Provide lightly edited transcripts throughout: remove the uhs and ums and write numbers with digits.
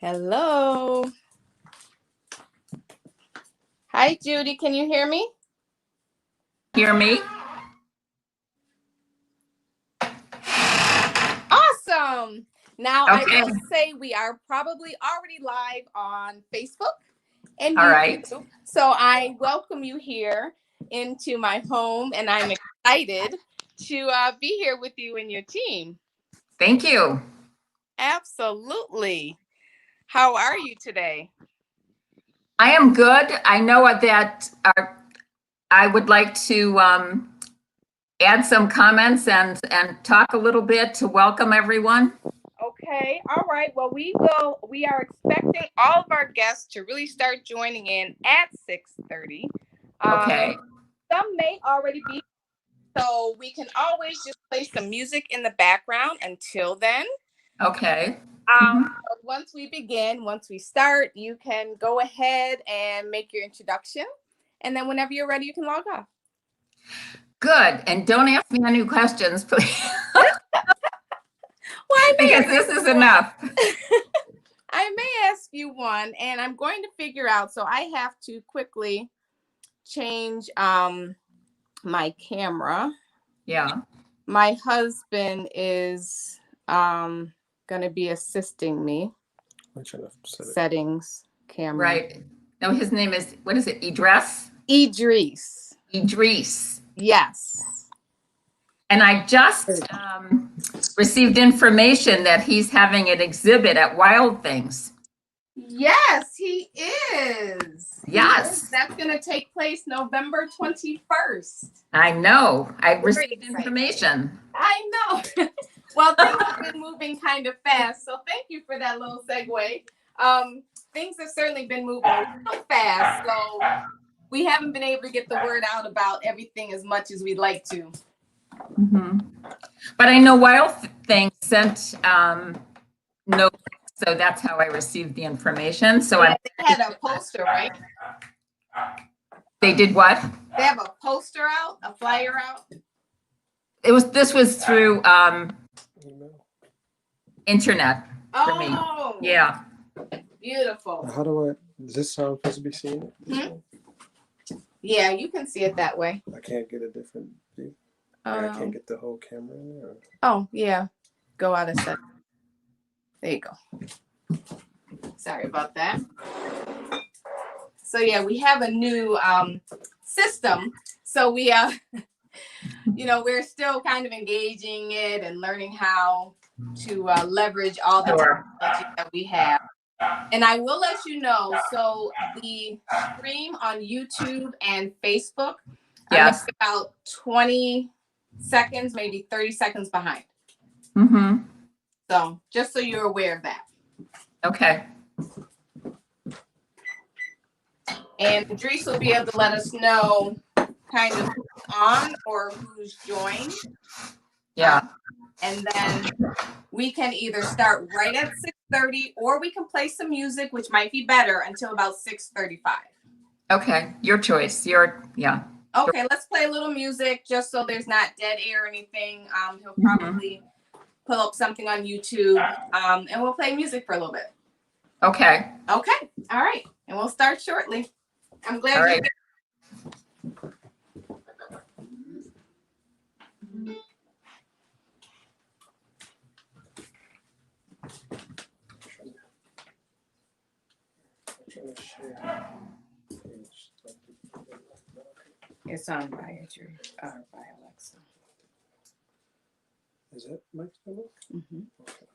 Hello. Hi, Judy. Can you hear me? Hear me? Awesome. Now, Okay. I will say we are probably already live on Facebook and All YouTube. right. So I welcome you here into my home, and I'm excited to be here with you and your team. Thank you. Absolutely. How are you today? I am good. I know that I would like to add some comments and talk a little bit to welcome everyone. Okay. All right. Well, we are expecting all of our guests to really start joining in at 6:30. Okay. Some may already be, so we can always just play some music in the background until then. Okay. But once we start, you can go ahead and make your introduction. And then whenever you're ready, you can log off. Good. And don't ask me any questions, please. Because this is enough. I may ask you one, and I'm going to figure out. So I have to quickly change my camera. Yeah. My husband is going to be assisting me. Settings, camera. Right. No, his name is, what is it? Idris? Idris. Idris. Yes. And I just received information that he's having an exhibit at Wild Things. Yes, he is. Yes. That's going to take place November 21st. I know. I received information. I know. Well, things have been moving kind of fast, so thank you for that little segue. Things have certainly been moving a little fast, so we haven't been able to get the word out about everything as much as we'd like to. Mm-hmm. But I know Wild Things sent notes, so that's how I received the information. So they had a poster, right? They did what? They have a poster out, a flyer out. This was through internet for me. Oh, yeah. Beautiful. How does this sound supposed to be seen? Yeah, you can see it that way. I can't get a different view. I can't get the whole camera in there. Oh, yeah. Go out a set. There you go. Sorry about that. So yeah, we have a new system. So we we're still kind of engaging it and learning how to leverage all the technology that we have. And I will let you know, so the stream on YouTube and Facebook, yes, about 20 seconds, maybe 30 seconds behind. Mm-hmm. So just so you're aware of that. Okay. And Idris will be able to let us know kind of who's on or who's joined. Yeah. And then we can either start right at 6:30 or we can play some music, which might be better, until about 6:35. Okay. Your choice. Yeah. Okay, let's play a little music just so there's not dead air or anything. He'll probably pull up something on YouTube and we'll play music for a little bit. Okay. Okay. All right. And we'll start shortly. I'm glad All right. It's on by Alexa. Is it Mike's number? Mm-hmm. Okay.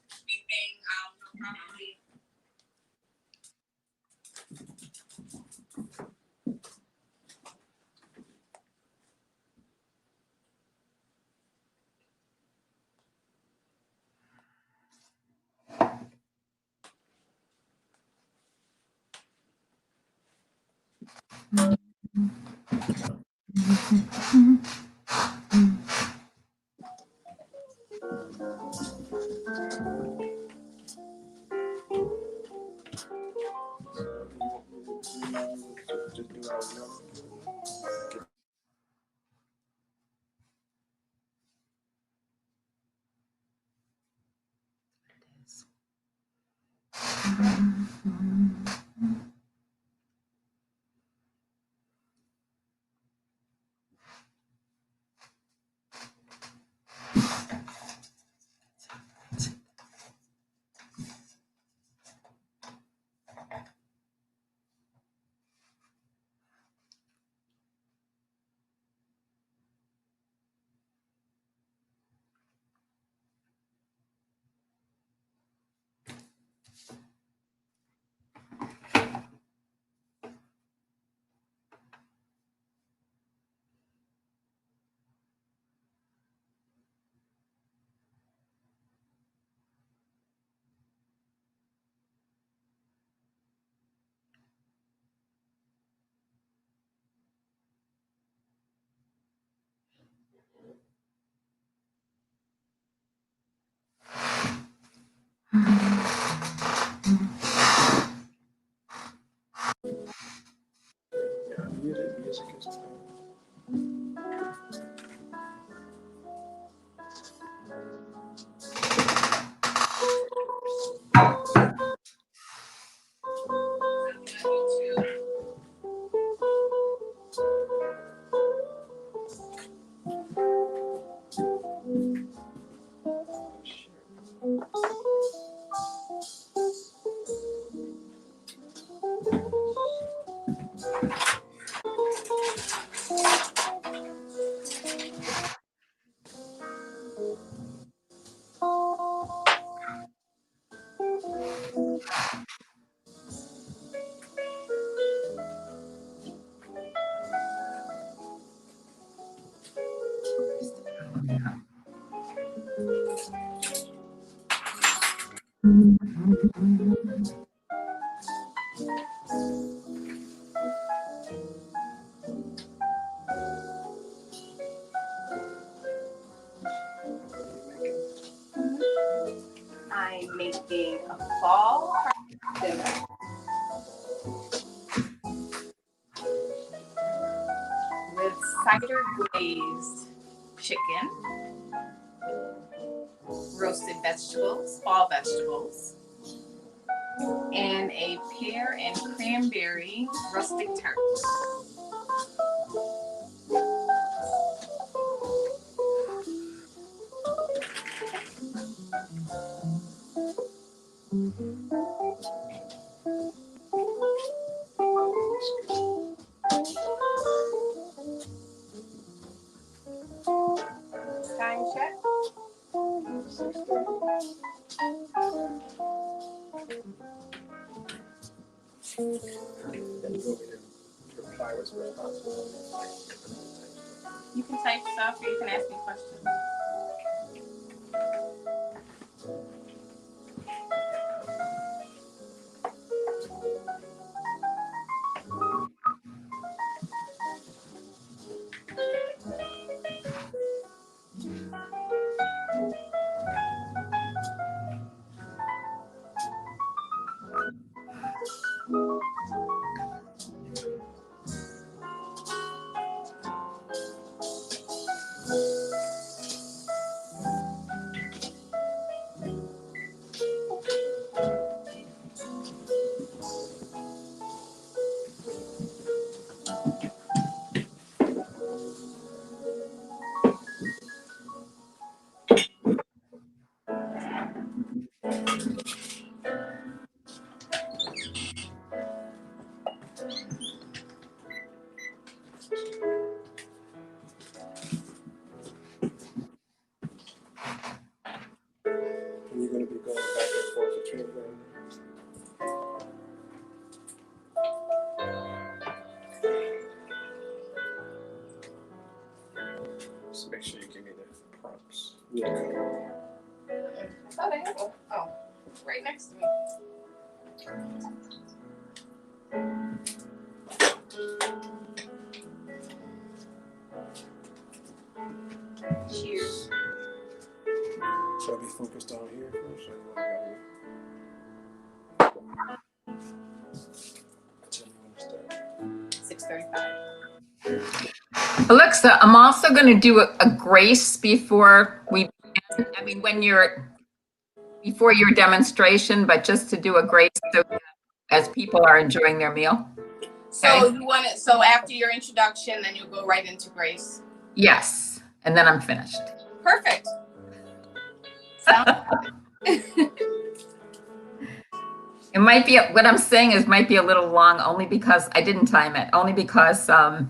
I'm making a fall dinner with cider glazed chicken, roasted vegetables, fall vegetables, and a pear and cranberry rustic tart. Time check. You can type stuff or you can ask me questions. And you're going to be going back and forth between them. Just make sure you give me the prompts. Yeah. I thought I had one. Oh, right next to me. Cheers. Should I be focused on here first? What time you want to start? 6:35. Alexa, I'm also going to do a grace before we, I mean, before your demonstration, but just to do a grace so as people are enjoying their meal. So Okay. you want it, so after your introduction, then you'll go right into grace. Yes, and then I'm finished. Perfect. Sounds It might be, what I'm saying is might be a little long, only because I didn't time it, only because a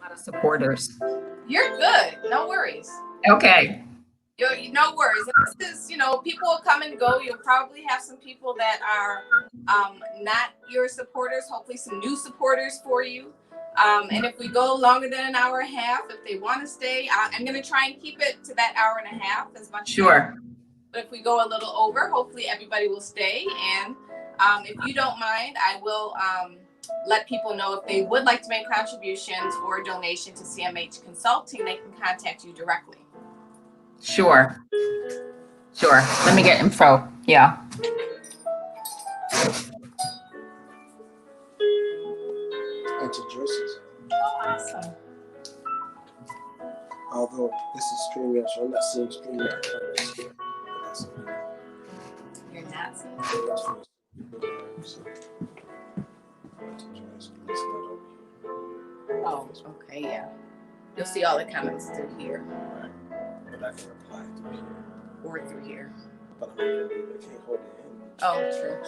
lot of supporters. You're good. No worries. Okay, No worries. This is, people will come and go. You'll probably have some people that are not your supporters, hopefully some new supporters for you. And if we go longer than an hour and a half, if they want to stay, I'm going to try and keep it to that hour and a half as much as sure. But if we go a little over, hopefully everybody will stay. And if you don't mind, I will let people know if they would like to make contributions or a donation to CMH Consulting, they can contact you directly. Sure. Let me get info. Yeah. That's a Joyce's. Oh, awesome. Although this is StreamYard, so I'm not seeing StreamYard comments here. But that's okay. You're not seeing That's for so. That's a Joyce. It's not over here. Oh, okay, yeah. You'll see all the comments through here Right. But I can reply through here. or through here. But I can't hold it in. Oh, true.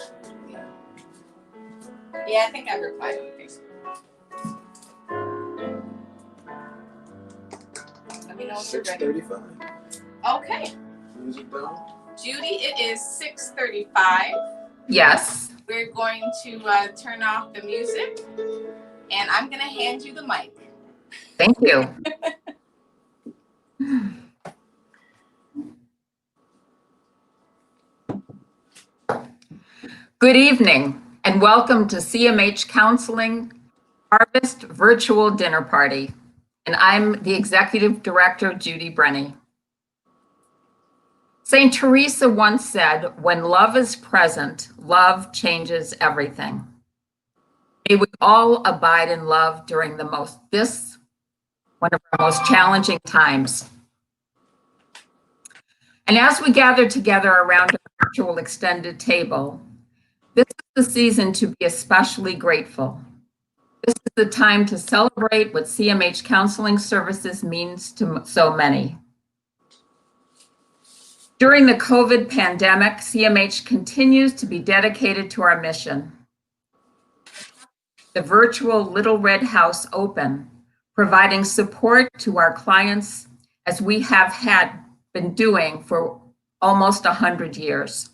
Yeah. Yeah, I think I replied on Facebook. Let me know if you're ready. 6:35. Okay. Music down. Judy, it is 6:35. Yes. We're going to turn off the music, and I'm going to hand you the mic. Thank you. Good evening, and welcome to CMH Counseling Harvest Virtual Dinner Party. And I'm the Executive Director, Judy Brenny. St. Teresa once said, when love is present, love changes everything. May we all abide in love during one of our most challenging times. And as we gather together around a virtual extended table, this is the season to be especially grateful. This is the time to celebrate what CMH Counseling Services means to so many. During the COVID pandemic, CMH continues to be dedicated to our mission. The virtual Little Red House open, providing support to our clients as we have been doing for almost 100 years.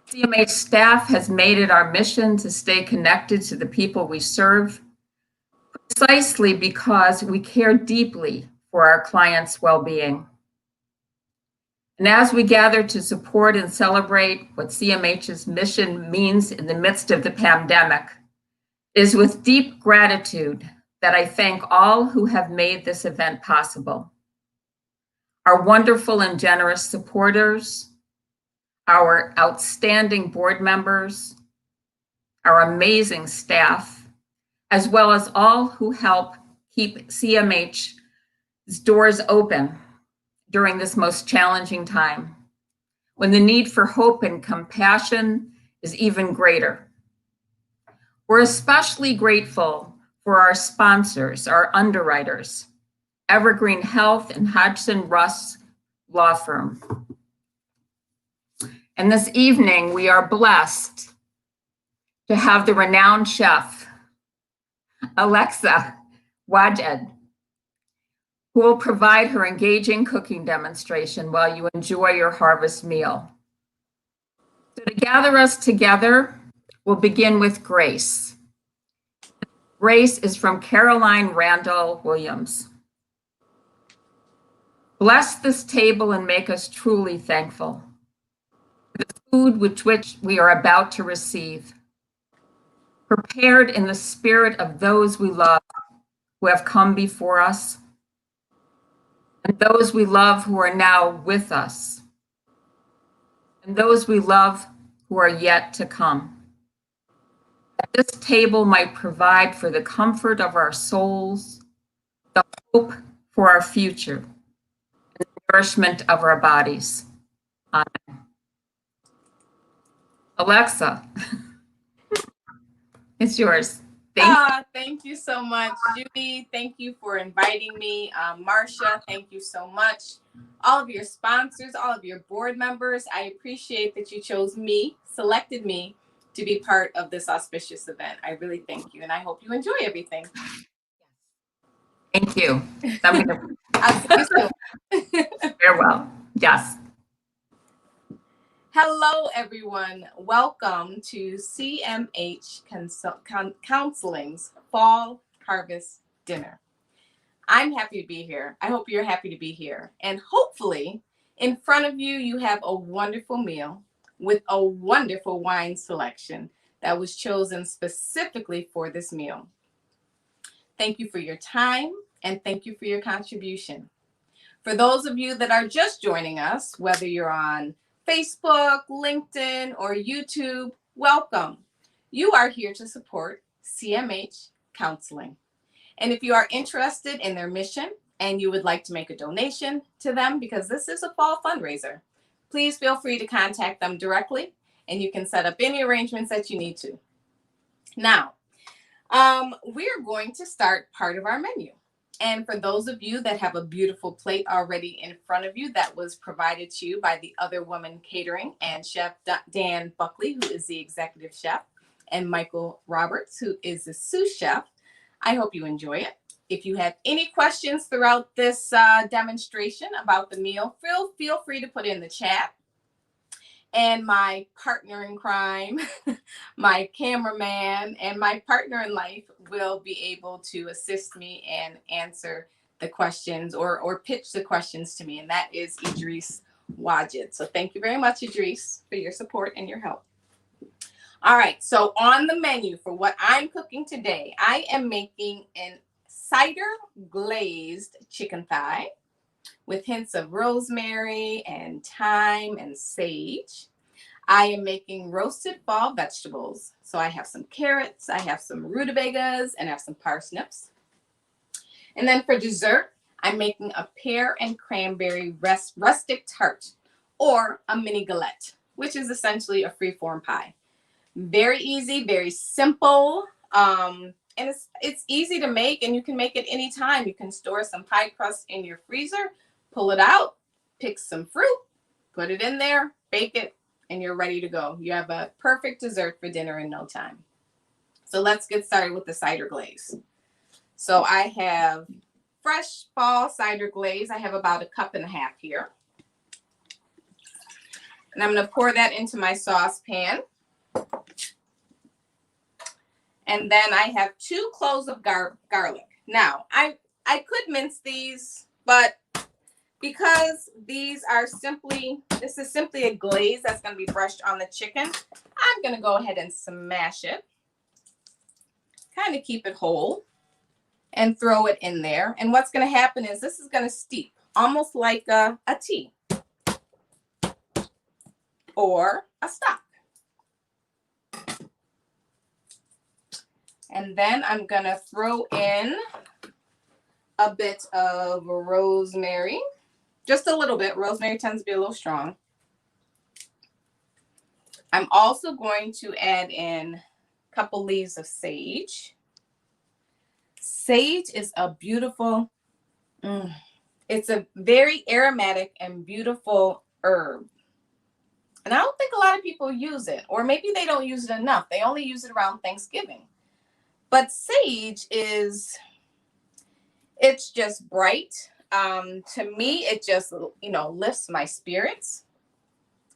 CMH staff has made it our mission to stay connected to the people we serve, precisely because we care deeply for our clients' well-being. And as we gather to support and celebrate what CMH's mission means in the midst of the pandemic, it is with deep gratitude that I thank all who have made this event possible. Our wonderful and generous supporters, our outstanding board members, our amazing staff, as well as all who help keep CMH's doors open during this most challenging time, when the need for hope and compassion is even greater. We're especially grateful for our sponsors, our underwriters, Evergreen Health and Hodgson Russ law firm. And this evening, we are blessed to have the renowned chef, Alexa Wajed, who will provide her engaging cooking demonstration while you enjoy your harvest meal. So to gather us together, we'll begin with grace. Grace is from Caroline Randall Williams. Bless this table and make us truly thankful for the food which we are about to receive, prepared in the spirit of those we love who have come before us, and those we love who are now with us, and those we love who are yet to come. That this table might provide for the comfort of our souls, the hope for our future, and the nourishment of our bodies. Amen. Alexa, it's yours. Thank you so much, Judy. Thank you for inviting me. Marcia, thank you so much. All of your sponsors, all of your board members, I appreciate that you chose me, selected me to be part of this auspicious event. I really thank you, and I hope you enjoy everything. Thank you. I'll see you soon. Farewell. Yes. Hello, everyone. Welcome to CMH Counseling's Fall Harvest Dinner. I'm happy to be here. I hope you're happy to be here. And hopefully, in front of you, you have a wonderful meal with a wonderful wine selection that was chosen specifically for this meal. Thank you for your time, and thank you for your contribution. For those of you that are just joining us, whether you're on Facebook, LinkedIn, or YouTube, welcome. You are here to support CMH Counseling. And if you are interested in their mission and you would like to make a donation to them, because this is a fall fundraiser, please feel free to contact them directly, and you can set up any arrangements that you need to. Now, we're going to start part of our menu. And for those of you that have a beautiful plate already in front of you that was provided to you by the Other Woman Catering and Chef Dan Buckley, who is the executive chef, and Michael Roberts, who is the sous chef, I hope you enjoy it. If you have any questions throughout this demonstration about the meal, feel free to put in the chat. And my partner in crime, my cameraman, and my partner in life will be able to assist me and answer the questions or pitch the questions to me. And that is Idris Wajed. So thank you very much, Idris, for your support and your help. All right, so on the menu for what I'm cooking today, I am making an cider glazed chicken thigh with hints of rosemary and thyme and sage. I am making roasted fall vegetables. So I have some carrots, I have some rutabagas, and I have some parsnips. And then for dessert, I'm making a pear and cranberry rustic tart, or a mini galette, which is essentially a free-form pie. Very easy, very simple, and it's easy to make, and you can make it anytime. You can store some pie crust in your freezer, pull it out, pick some fruit, put it in there, bake it, and you're ready to go. You have a perfect dessert for dinner in no time. So let's get started with the cider glaze. So I have fresh fall cider glaze. I have about 1.5 cups here. And I'm going to pour that into my saucepan. And then I have 2 cloves of garlic. Now, I could mince these, but because this is simply a glaze that's going to be brushed on the chicken, I'm going to go ahead and smash it. Kind of keep it whole and throw it in there. And what's going to happen is this is going to steep almost like a tea or a stock. And then I'm going to throw in a bit of rosemary. Just a little bit. Rosemary tends to be a little strong. I'm also going to add in a couple leaves of sage. Sage is a beautiful, it's a very aromatic and beautiful herb. And I don't think a lot of people use it, or maybe they don't use it enough. They only use it around Thanksgiving. But sage it's just bright. To me, it just, lifts my spirits.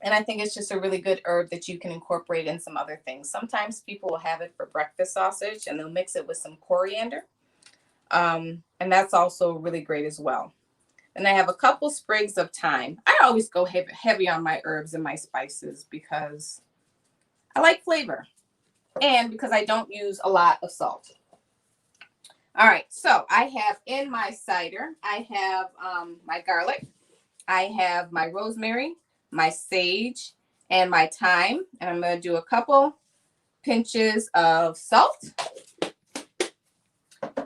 And I think it's just a really good herb that you can incorporate in some other things. Sometimes people will have it for breakfast sausage and they'll mix it with some coriander. And that's also really great as well. And I have a couple sprigs of thyme. I always go heavy on my herbs and my spices because I like flavor and because I don't use a lot of salt. All right, so I have in my cider, I have my garlic, I have my rosemary, my sage, and my thyme. And I'm going to do a couple pinches of salt.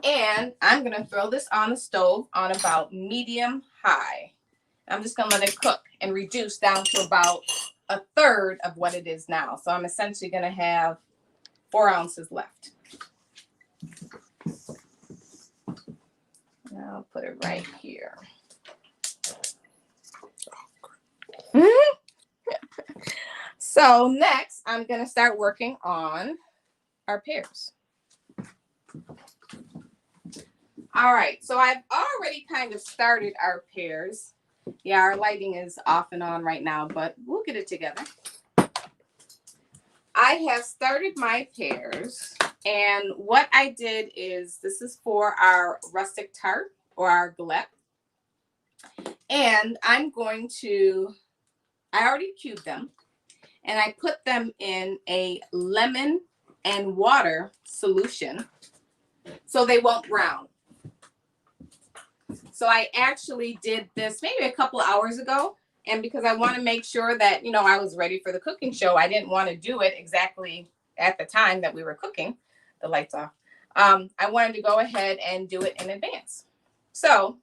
And I'm going to throw this on the stove on about medium high. I'm just going to let it cook and reduce down to about 1/3 of what it is now. So I'm essentially going to have 4 ounces left. I'll put it right here. So next, I'm going to start working on our pears. All right, so I've already kind of started our pears. Yeah, our lighting is off and on right now, but we'll get it together. I have started my pears, and what I did is, this is for our rustic tart or our galette. And I already cubed them, and I put them in a lemon and water solution so they won't brown. So I actually did this maybe a couple hours ago. And because I want to make sure that, I was ready for the cooking show, I didn't want to do it exactly at the time that we were cooking. The lights off. I wanted to go ahead and do it in advance. So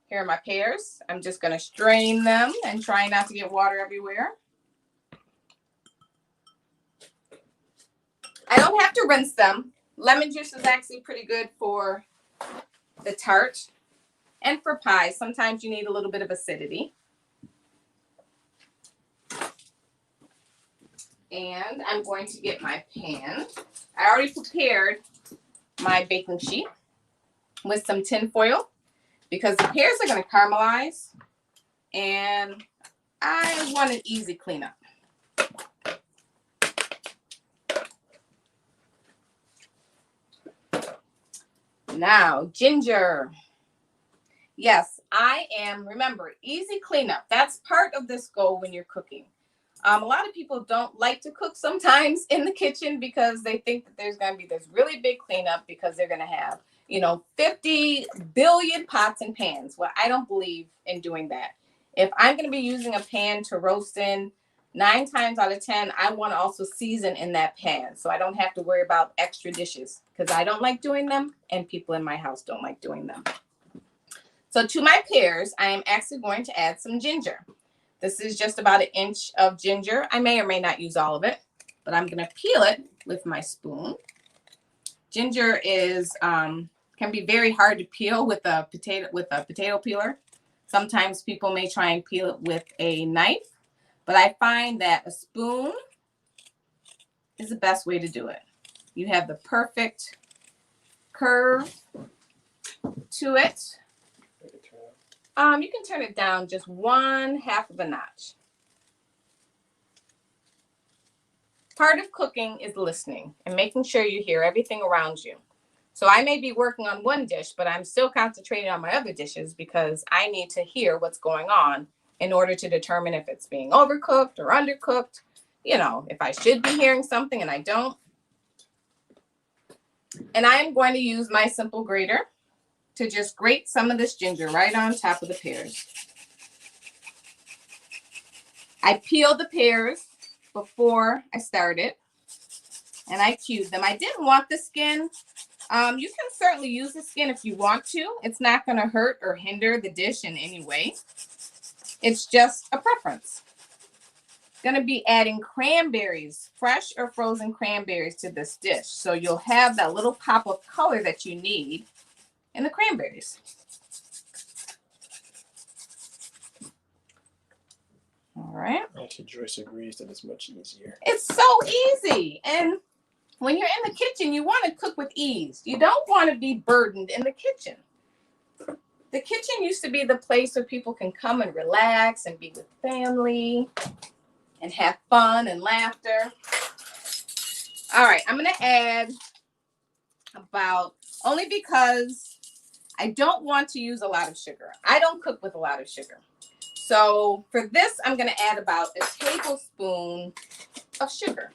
here are my pears. I'm just going to strain them and try not to get water everywhere. I don't have to rinse them. Lemon juice is actually pretty good for the tart and for pies. Sometimes you need a little bit of acidity. And I'm going to get my pan. I already prepared my baking sheet with some tin foil because the pears are going to caramelize and I want an easy cleanup. Now, ginger. Yes, I am. Remember, easy cleanup. That's part of this goal when you're cooking. A lot of people don't like to cook sometimes in the kitchen because they think that there's going to be this really big cleanup because they're going to have, 50 billion pots and pans. Well, I don't believe in doing that. If I'm going to be using a pan to roast in, 9 times out of 10, I want to also season in that pan so I don't have to worry about extra dishes because I don't like doing them and people in my house don't like doing them. So to my pears, I am actually going to add some ginger. This is just about 1 inch of ginger. I may or may not use all of it, but I'm going to peel it with my spoon. Ginger is can be very hard to peel with a potato peeler. Sometimes people may try and peel it with a knife, but I find that a spoon is the best way to do it. You have the perfect curve to it. You can turn it down just 1/2 of a notch. Part of cooking is listening and making sure you hear everything around you. So I may be working on one dish, but I'm still concentrating on my other dishes because I need to hear what's going on in order to determine if it's being overcooked or undercooked. If I should be hearing something and I don't. And I am going to use my simple grater to just grate some of this ginger right on top of the pears. I peeled the pears before I started and I cubed them. I didn't want the skin. You can certainly use the skin if you want to. It's not going to hurt or hinder the dish in any way. It's just a preference. Going to be adding cranberries, fresh or frozen cranberries to this dish. So you'll have that little pop of color that you need in the cranberries. All right. Actually, Joyce agrees that it's much easier. It's so easy. And when you're in the kitchen, you want to cook with ease. You don't want to be burdened in the kitchen. The kitchen used to be the place where people can come and relax and be with family and have fun and laughter. All right, I'm going to add only because I don't want to use a lot of sugar. I don't cook with a lot of sugar. So for this, I'm going to add about a tablespoon of sugar.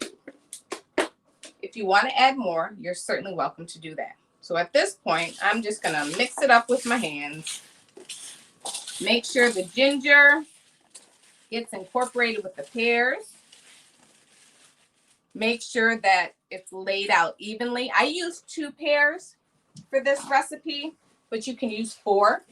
If you want to add more, you're certainly welcome to do that. So at this point, I'm just going to mix it up with my hands. Make sure the ginger gets incorporated with the pears. Make sure that it's laid out evenly. I use 2 pears for this recipe, but you can use 4.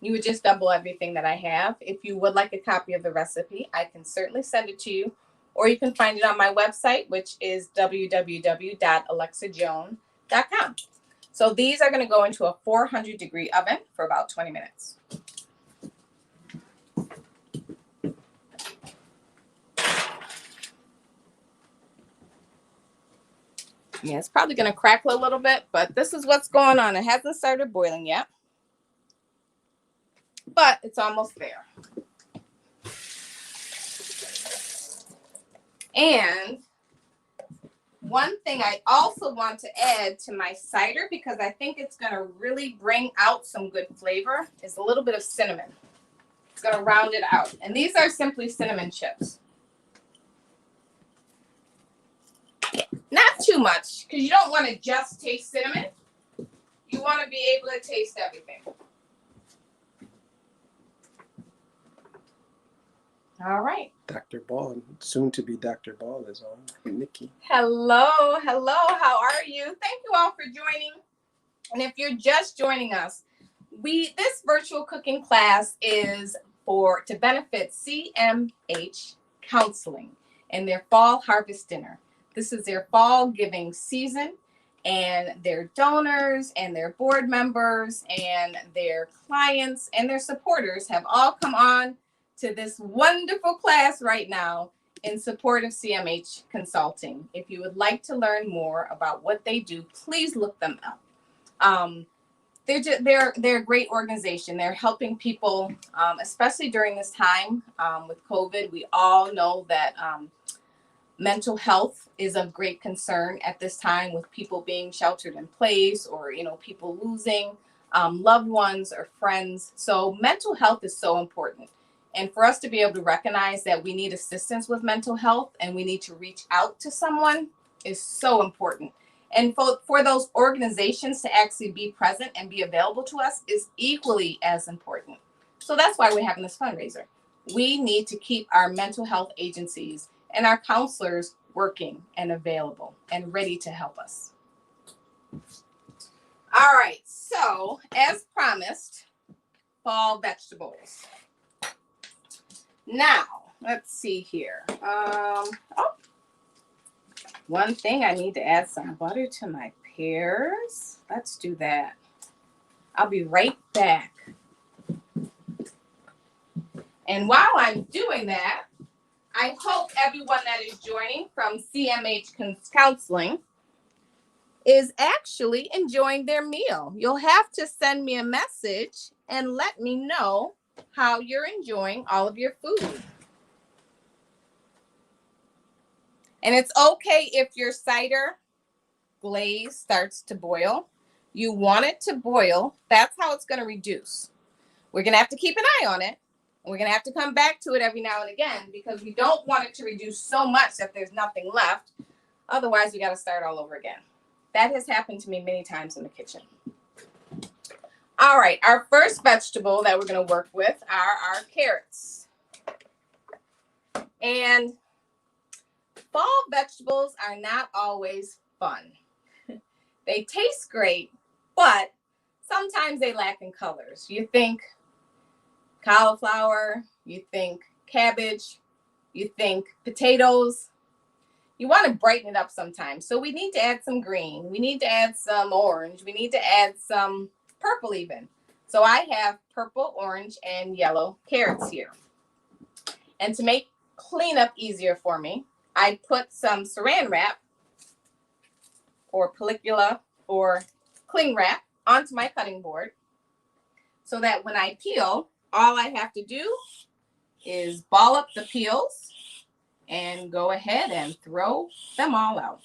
You would just double everything that I have. If you would like a copy of the recipe, I can certainly send it to you. Or you can find it on my website, which is www.alexajoan.com. So these are going to go into a 400-degree oven for about 20 minutes. Yeah, it's probably going to crackle a little bit, but this is what's going on. It hasn't started boiling yet, but it's almost there. And one thing I also want to add to my cider, because I think it's going to really bring out some good flavor, is a little bit of cinnamon. It's going to round it out. And these are simply cinnamon chips. Not too much, because you don't want to just taste cinnamon. You want to be able to taste everything. All right. Dr. Ball, soon to be Dr. Ball, is on. Nikki. Hello. How are you? Thank you all for joining. And if you're just joining us, this virtual cooking class is to benefit CMH Counseling and their fall harvest dinner. This is their fall giving season, and their donors and their board members and their clients and their supporters have all come on to this wonderful class right now in support of CMH Consulting. If you would like to learn more about what they do, please look them up. They're a great organization. They're helping people, especially during this time with COVID. We all know that Mental health is of great concern at this time with people being sheltered in place, or, people losing loved ones or friends. So mental health is so important. And for us to be able to recognize that we need assistance with mental health and we need to reach out to someone is so important. And for those organizations to actually be present and be available to us is equally as important. So that's why we're having this fundraiser. We need to keep our mental health agencies and our counselors working and available and ready to help us. All right, so as promised, fall vegetables. Now, let's see here. One thing, I need to add some butter to my pears. Let's do that. I'll be right back. And while I'm doing that, I hope everyone that is joining from CMH Counseling is actually enjoying their meal. You'll have to send me a message and let me know how you're enjoying all of your food. And it's okay if your cider glaze starts to boil. You want it to boil. That's how it's going to reduce. We're going to have to keep an eye on it. And we're going to have to come back to it every now and again because we don't want it to reduce so much that there's nothing left. Otherwise, we got to start all over again. That has happened to me many times in the kitchen. All right, our first vegetable that we're going to work with are our carrots. And fall vegetables are not always fun. They taste great, but sometimes they lack in colors. You think cauliflower, you think cabbage, you think potatoes. You want to brighten it up sometimes. So we need to add some green. We need to add some orange. We need to add some purple even. So I have purple, orange, and yellow carrots here. And to make cleanup easier for me, I put some saran wrap or pellicula or cling wrap onto my cutting board so that when I peel, all I have to do is ball up the peels and go ahead and throw them all out.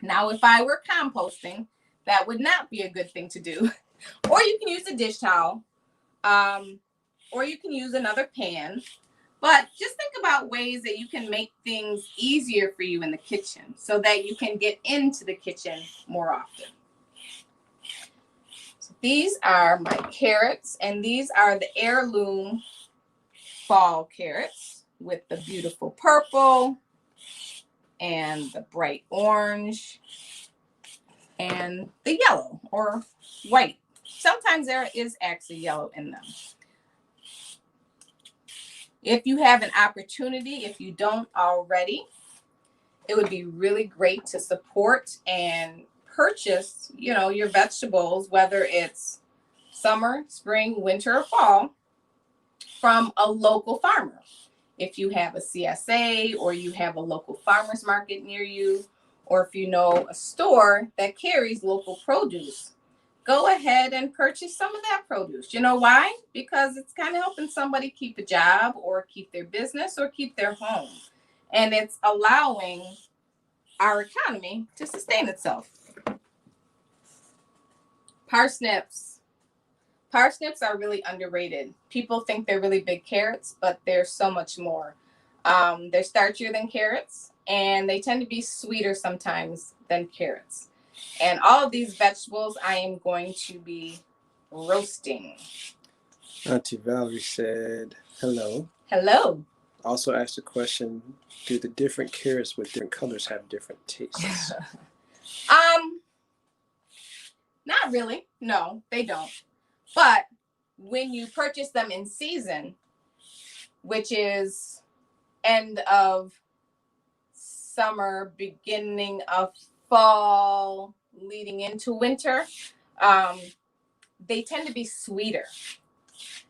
Now, if I were composting, that would not be a good thing to do. Or you can use a dish towel, or you can use another pan. But just think about ways that you can make things easier for you in the kitchen so that you can get into the kitchen more often. So these are my carrots, and these are the heirloom fall carrots with the beautiful purple and the bright orange and the yellow or white. Sometimes there is actually yellow in them. If you have an opportunity, if you don't already, it would be really great to support and purchase, your vegetables, whether it's summer, spring, winter, or fall, from a local farmer. If you have a CSA or you have a local farmer's market near you, or if you know a store that carries local produce, go ahead and purchase some of that produce. You know why? Because it's kind of helping somebody keep a job or keep their business or keep their home. And it's allowing our economy to sustain itself. Parsnips. Parsnips are really underrated. People think they're really big carrots, but they're so much more. They're starchier than carrots, and they tend to be sweeter sometimes than carrots. And all of these vegetables I am going to be roasting. Auntie Valerie said, hello. Hello. Also asked the question, do the different carrots with different colors have different tastes? Not really. No, they don't. But when you purchase them in season, which is end of summer, beginning of fall, leading into winter, they tend to be sweeter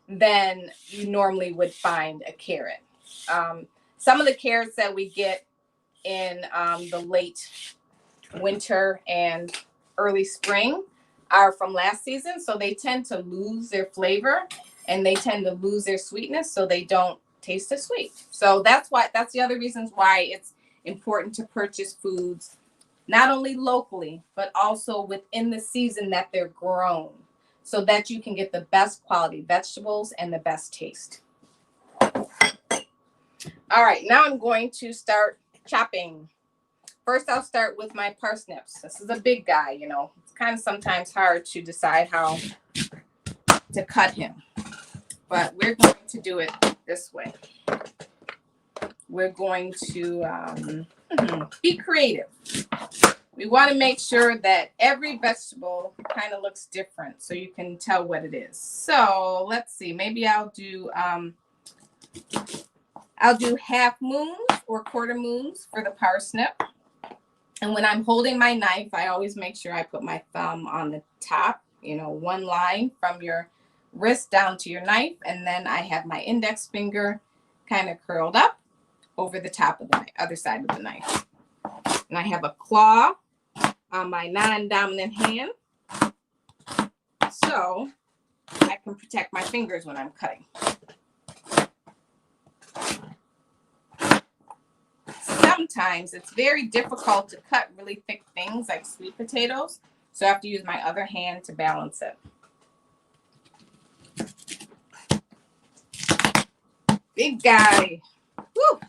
than you normally would find a carrot. Some of the carrots that we get in the late winter and early spring are from last season, so they tend to lose their flavor and they tend to lose their sweetness, so they don't taste as sweet. So that's the other reasons why important to purchase foods not only locally, but also within the season that they're grown, so that you can get the best quality vegetables and the best taste. All right, now I'm going to start chopping. First, I'll start with my parsnips. This is a big guy, you know. It's kind of sometimes hard to decide how to cut him, but we're going to do it this way. We're going to be creative. We want to make sure that every vegetable kind of looks different so you can tell what it is. So let's see, maybe I'll do half moons or quarter moons for the parsnip. And when I'm holding my knife, I always make sure I put my thumb on the top, you know, one line from your wrist down to your knife. And then I have my index finger kind of curled up over the top of the other side of the knife. And I have a claw on my non-dominant hand, so I can protect my fingers when I'm cutting. Sometimes it's very difficult to cut really thick things like sweet potatoes, so I have to use my other hand to balance it. Big guy. Woo!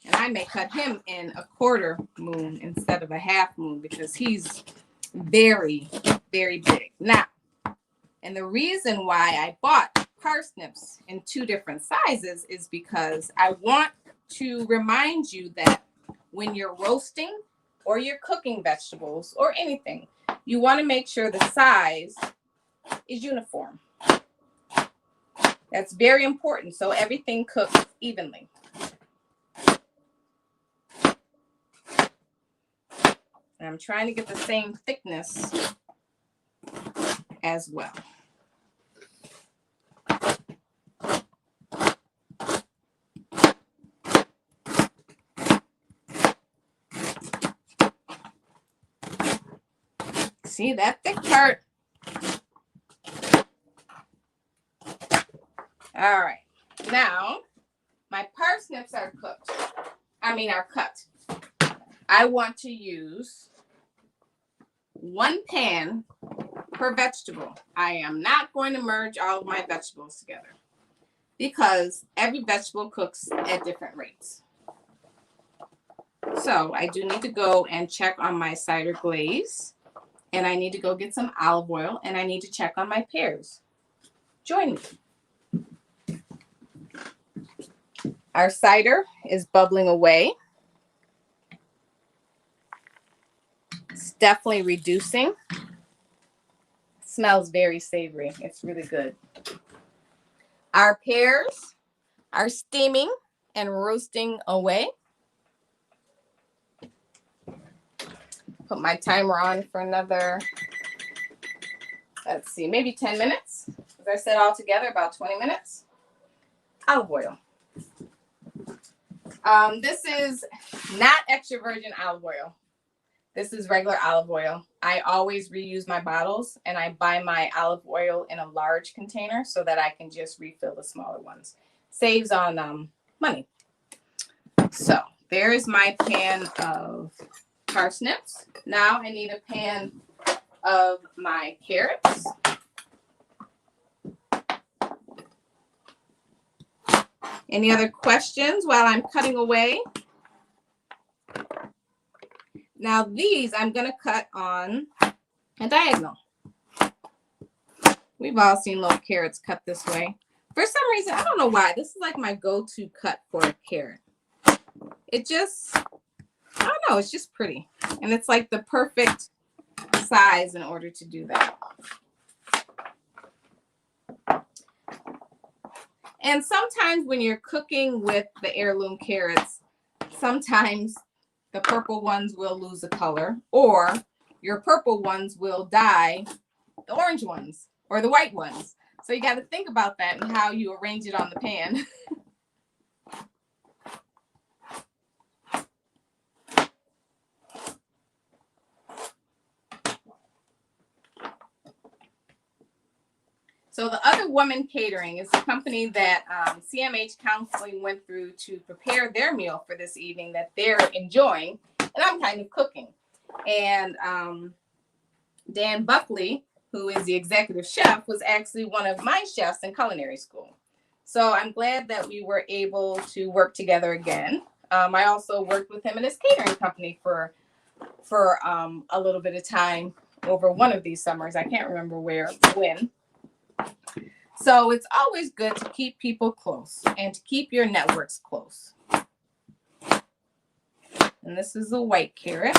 And I may cut him in a quarter moon instead of a half moon because he's very, very big. Now, and the reason why I bought parsnips in 2 different sizes is because I want to remind you that when you're roasting or you're cooking vegetables or anything, you want to make sure the size is uniform. That's very important, so everything cooks evenly. And I'm trying to get the same thickness as well. See that thick part? All right. Now, my parsnips are cut. I want to use 1 pan per vegetable. I am not going to merge all of my vegetables together because every vegetable cooks at different rates. So I do need to go and check on my cider glaze, and I need to go get some olive oil, and I need to check on my pears. Join me. Our cider is bubbling away. It's definitely reducing. It smells very savory. It's really good. Our pears are steaming and roasting away. Put my timer on for another, let's see, maybe 10 minutes. As I said, all together, about 20 minutes. Olive oil. This is not extra virgin olive oil. This is regular olive oil. I always reuse my bottles, and I buy my olive oil in a large container so that I can just refill the smaller ones. Saves on money. So there is my pan of parsnips. Now I need a pan of my carrots. Any other questions while I'm cutting away? Now these I'm going to cut on a diagonal. We've all seen little carrots cut this way. For some reason, I don't know why, this is like my go-to cut for a carrot. It just, I don't know, it's just pretty. And it's like the perfect size in order to do that. And sometimes when you're cooking with the heirloom carrots, sometimes the purple ones will lose a color, or your purple ones will dye the orange ones or the white ones. So you got to think about that and how you arrange it on the pan. So the Other Woman Catering is a company that CMH Counseling went through to prepare their meal for this evening that they're enjoying, and I'm kind of cooking. And Dan Buckley, who is the executive chef, was actually one of my chefs in culinary school. So I'm glad that we were able to work together again. I also worked with him in his catering company for a little bit of time over one of these summers. I can't remember when. So it's always good to keep people close and to keep your networks close. And this is a white carrot.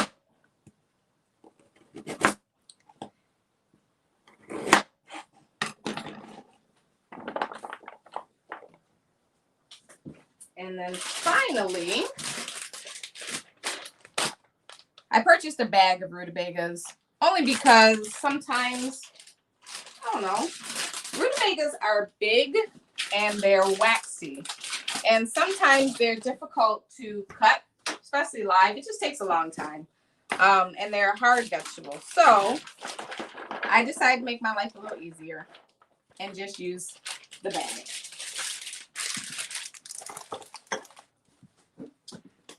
And then finally, I purchased a bag of rutabagas only because sometimes, I don't know, rutabagas are big and they're waxy. And sometimes they're difficult to cut, especially live. It just takes a long time. And they're hard vegetables. So I decided to make my life a little easier and just use the bag.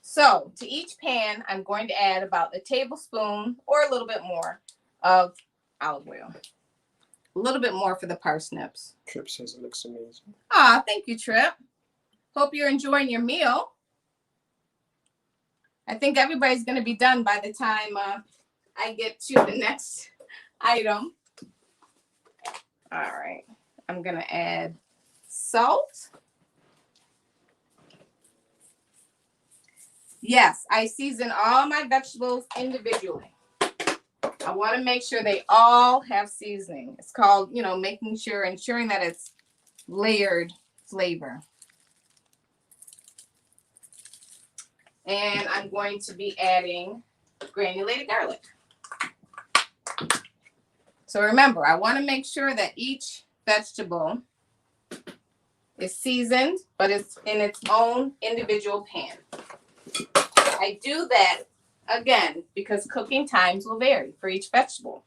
So to each pan, I'm going to add about a tablespoon or a little bit more of olive oil. A little bit more for the parsnips. Trip says it looks amazing. Ah, thank you, Trip. Hope you're enjoying your meal. I think everybody's going to be done by the time I get to the next item. All right. I'm going to add salt. Yes, I season all my vegetables individually. I want to make sure they all have seasoning. It's called, ensuring that it's layered flavor. And I'm going to be adding granulated garlic. So remember, I want to make sure that each vegetable is seasoned, but it's in its own individual pan. I do that, again, because cooking times will vary for each vegetable.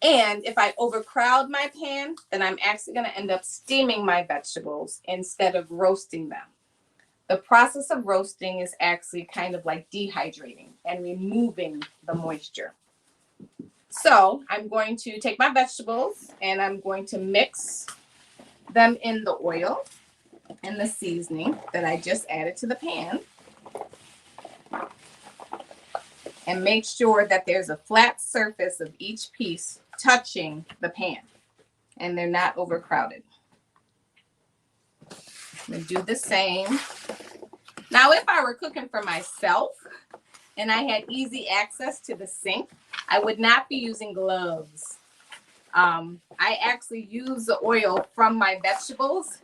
And if I overcrowd my pan, then I'm actually going to end up steaming my vegetables instead of roasting them. The process of roasting is actually kind of like dehydrating and removing the moisture. So I'm going to take my vegetables and I'm going to mix them in the oil and the seasoning that I just added to the pan. And make sure that there's a flat surface of each piece touching the pan and they're not overcrowded. I'm going to do the same. Now, if I were cooking for myself and I had easy access to the sink, I would not be using gloves. I actually use the oil from my vegetables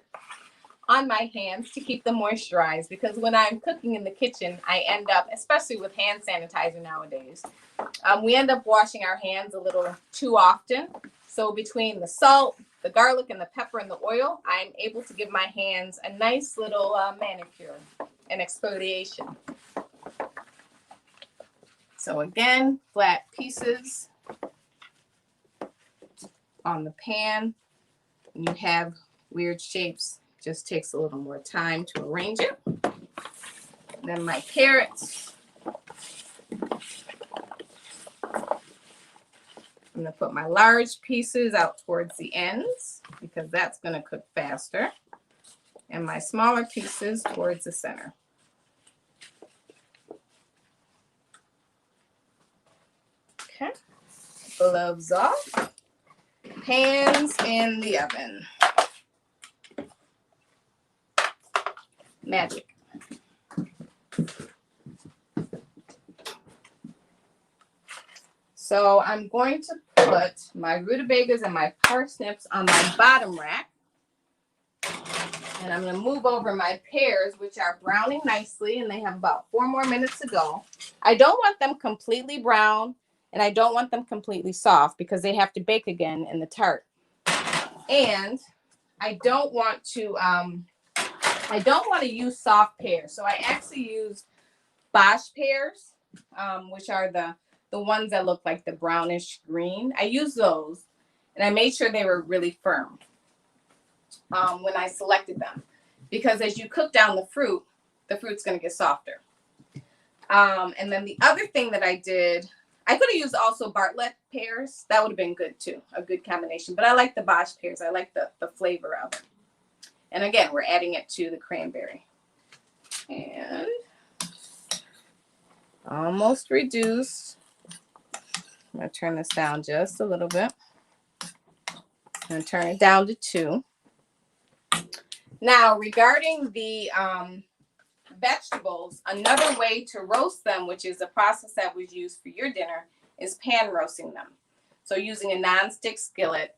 on my hands to keep them moisturized, because when I'm cooking in the kitchen, I end up, especially with hand sanitizer nowadays, we end up washing our hands a little too often. So between the salt, the garlic, and the pepper and the oil, I'm able to give my hands a nice little manicure and exfoliation. So again, flat pieces on the pan. When you have weird shapes, just takes a little more time to arrange it. Then my carrots. I'm going to put my large pieces out towards the ends because that's going to cook faster. And my smaller pieces towards the center. Okay. Gloves off. Pans in the oven. Magic. So I'm going to put my rutabagas and my parsnips on my bottom rack. And I'm going to move over my pears, which are browning nicely, and they have about 4 more minutes to go. I don't want them completely brown, and I don't want them completely soft because they have to bake again in the tart. And I don't want to use soft pears. So I actually use Bosch pears, which are the ones that look like the brownish green. I use those, and I made sure they were really firm. when I selected them, because as you cook down the fruit's going to get softer. And then the other thing that I did, I could have used also Bartlett pears. That would have been good too, a good combination. But I like the Bosch pears. I like the flavor of it. And again, we're adding it to the cranberry. And almost reduced. I'm going to turn this down just a little bit. I'm going to turn it down to 2. Now, regarding the vegetables, another way to roast them, which is a process that was used for your dinner, is pan roasting them. So using a non-stick skillet,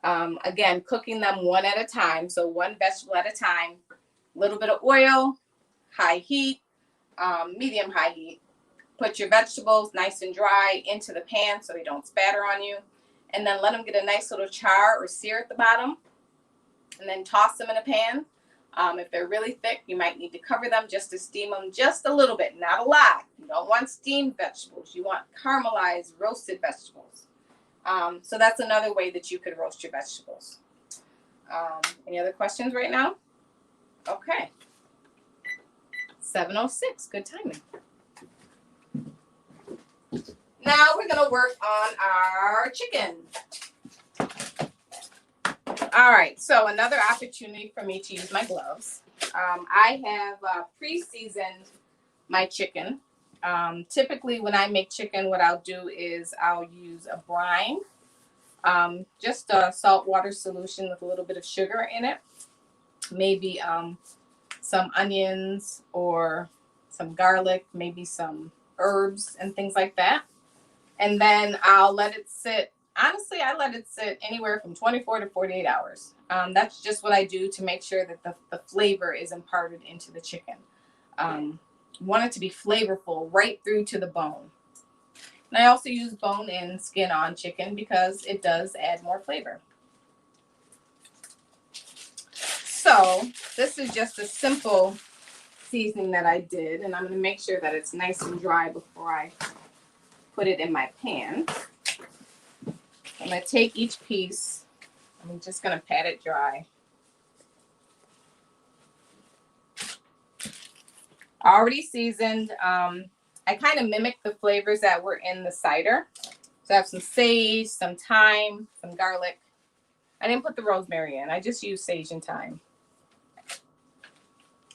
again, cooking them one at a time. So one vegetable at a time, a little bit of oil, high heat, medium high heat. Put your vegetables nice and dry into the pan so they don't spatter on you. And then let them get a nice little char or sear at the bottom. And then toss them in a pan. If they're really thick, you might need to cover them just to steam them just a little bit, not a lot. You don't want steamed vegetables. You want caramelized, roasted vegetables. So that's another way that you could roast your vegetables. Any other questions right now? Okay. 7:06, good timing. Now we're going to work on our chicken. All right, so another opportunity for me to use my gloves. I have pre-seasoned my chicken. Typically when I make chicken, what I'll do is I'll use a brine, just a salt water solution with a little bit of sugar in it. Maybe some onions or some garlic, maybe some herbs and things like that. And then I'll let it sit. Honestly, I let it sit anywhere from 24 to 48 hours. That's just what I do to make sure that the flavor is imparted into the chicken. You want it to be flavorful right through to the bone. And I also use bone-in, skin-on chicken because it does add more flavor. So this is just a simple seasoning that I did, and I'm going to make sure that it's nice and dry before I put it in my pan. I'm going to take each piece. I'm just going to pat it dry. Already seasoned. I kind of mimic the flavors that were in the cider. So I have some sage, some thyme, some garlic. I didn't put the rosemary in. I just used sage and thyme.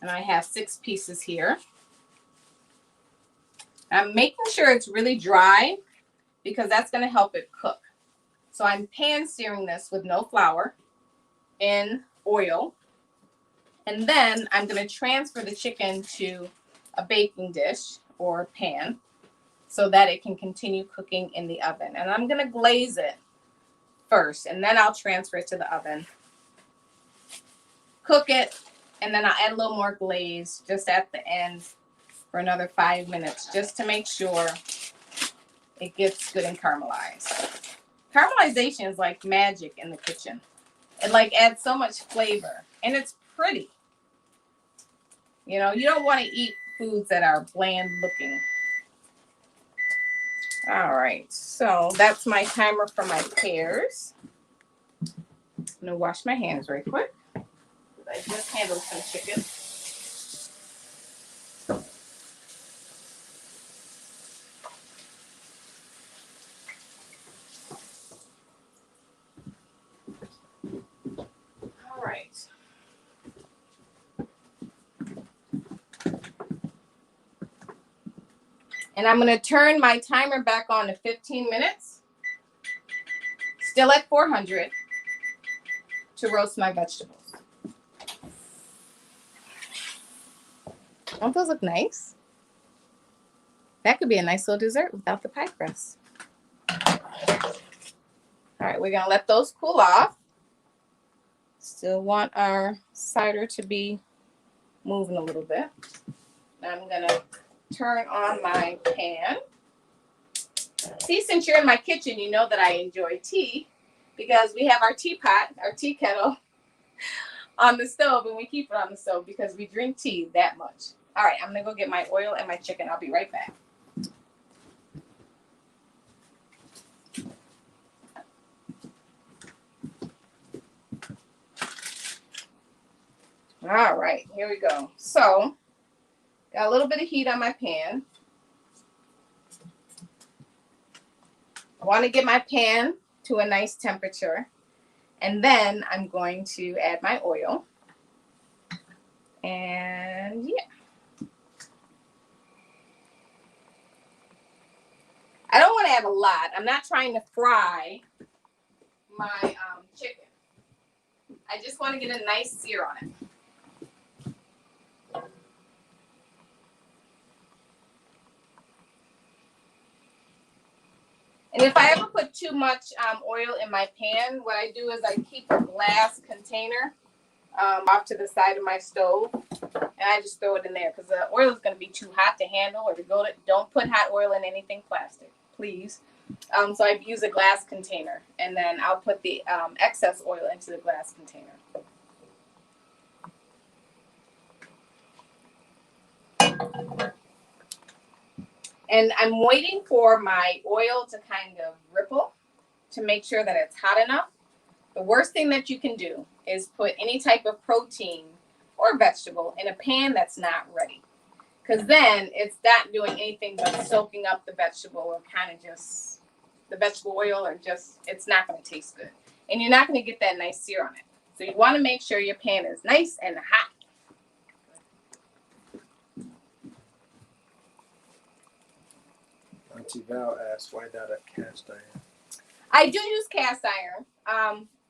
And I have 6 pieces here. I'm making sure it's really dry because that's going to help it cook. So I'm pan searing this with no flour in oil. And then I'm going to transfer the chicken to a baking dish or pan so that it can continue cooking in the oven. And I'm going to glaze it first, and then I'll transfer it to the oven. Cook it, and then I'll add a little more glaze just at the end for another 5 minutes just to make sure it gets good and caramelized. Caramelization is like magic in the kitchen. It like adds so much flavor, and it's pretty. You know, you don't want to eat foods that are bland looking. All right, so that's my timer for my pears. I'm gonna wash my hands right quick. I just handled some chicken. All right. And I'm going to turn my timer back on to 15 minutes. Still at 400 to roast my vegetables. Don't those look nice? That could be a nice little dessert without the pie crust. All right, we're going to let those cool off. Still want our cider to be moving a little bit. Now I'm going to turn on my pan. See, since you're in my kitchen, you know that I enjoy tea because we have our teapot, our tea kettle on the stove, and we keep it on the stove because we drink tea that much. All right, I'm going to go get my oil and my chicken. I'll be right back. All right, here we go. So, got a little bit of heat on my pan. I want to get my pan to a nice temperature. And then I'm going to add my oil. And yeah. I don't want to add a lot. I'm not trying to fry my chicken. I just want to get a nice sear on it. And if I ever put too much oil in my pan, what I do is I keep a glass container off to the side of my stove, and I just throw it in there because the oil is going to be too hot to handle or to go to. Don't put hot oil in anything plastic, please. So I use a glass container, and then I'll put the excess oil into the glass container. And I'm waiting for my oil to kind of ripple to make sure that it's hot enough. The worst thing that you can do is put any type of protein or vegetable in a pan that's not ready. Because then it's not doing anything but soaking up the vegetable or kind of just the vegetable oil, or just, it's not going to taste good. And you're not going to get that nice sear on it. So you want to make sure your pan is nice and hot. Auntie Val asked, why not a cast iron? I do use cast iron.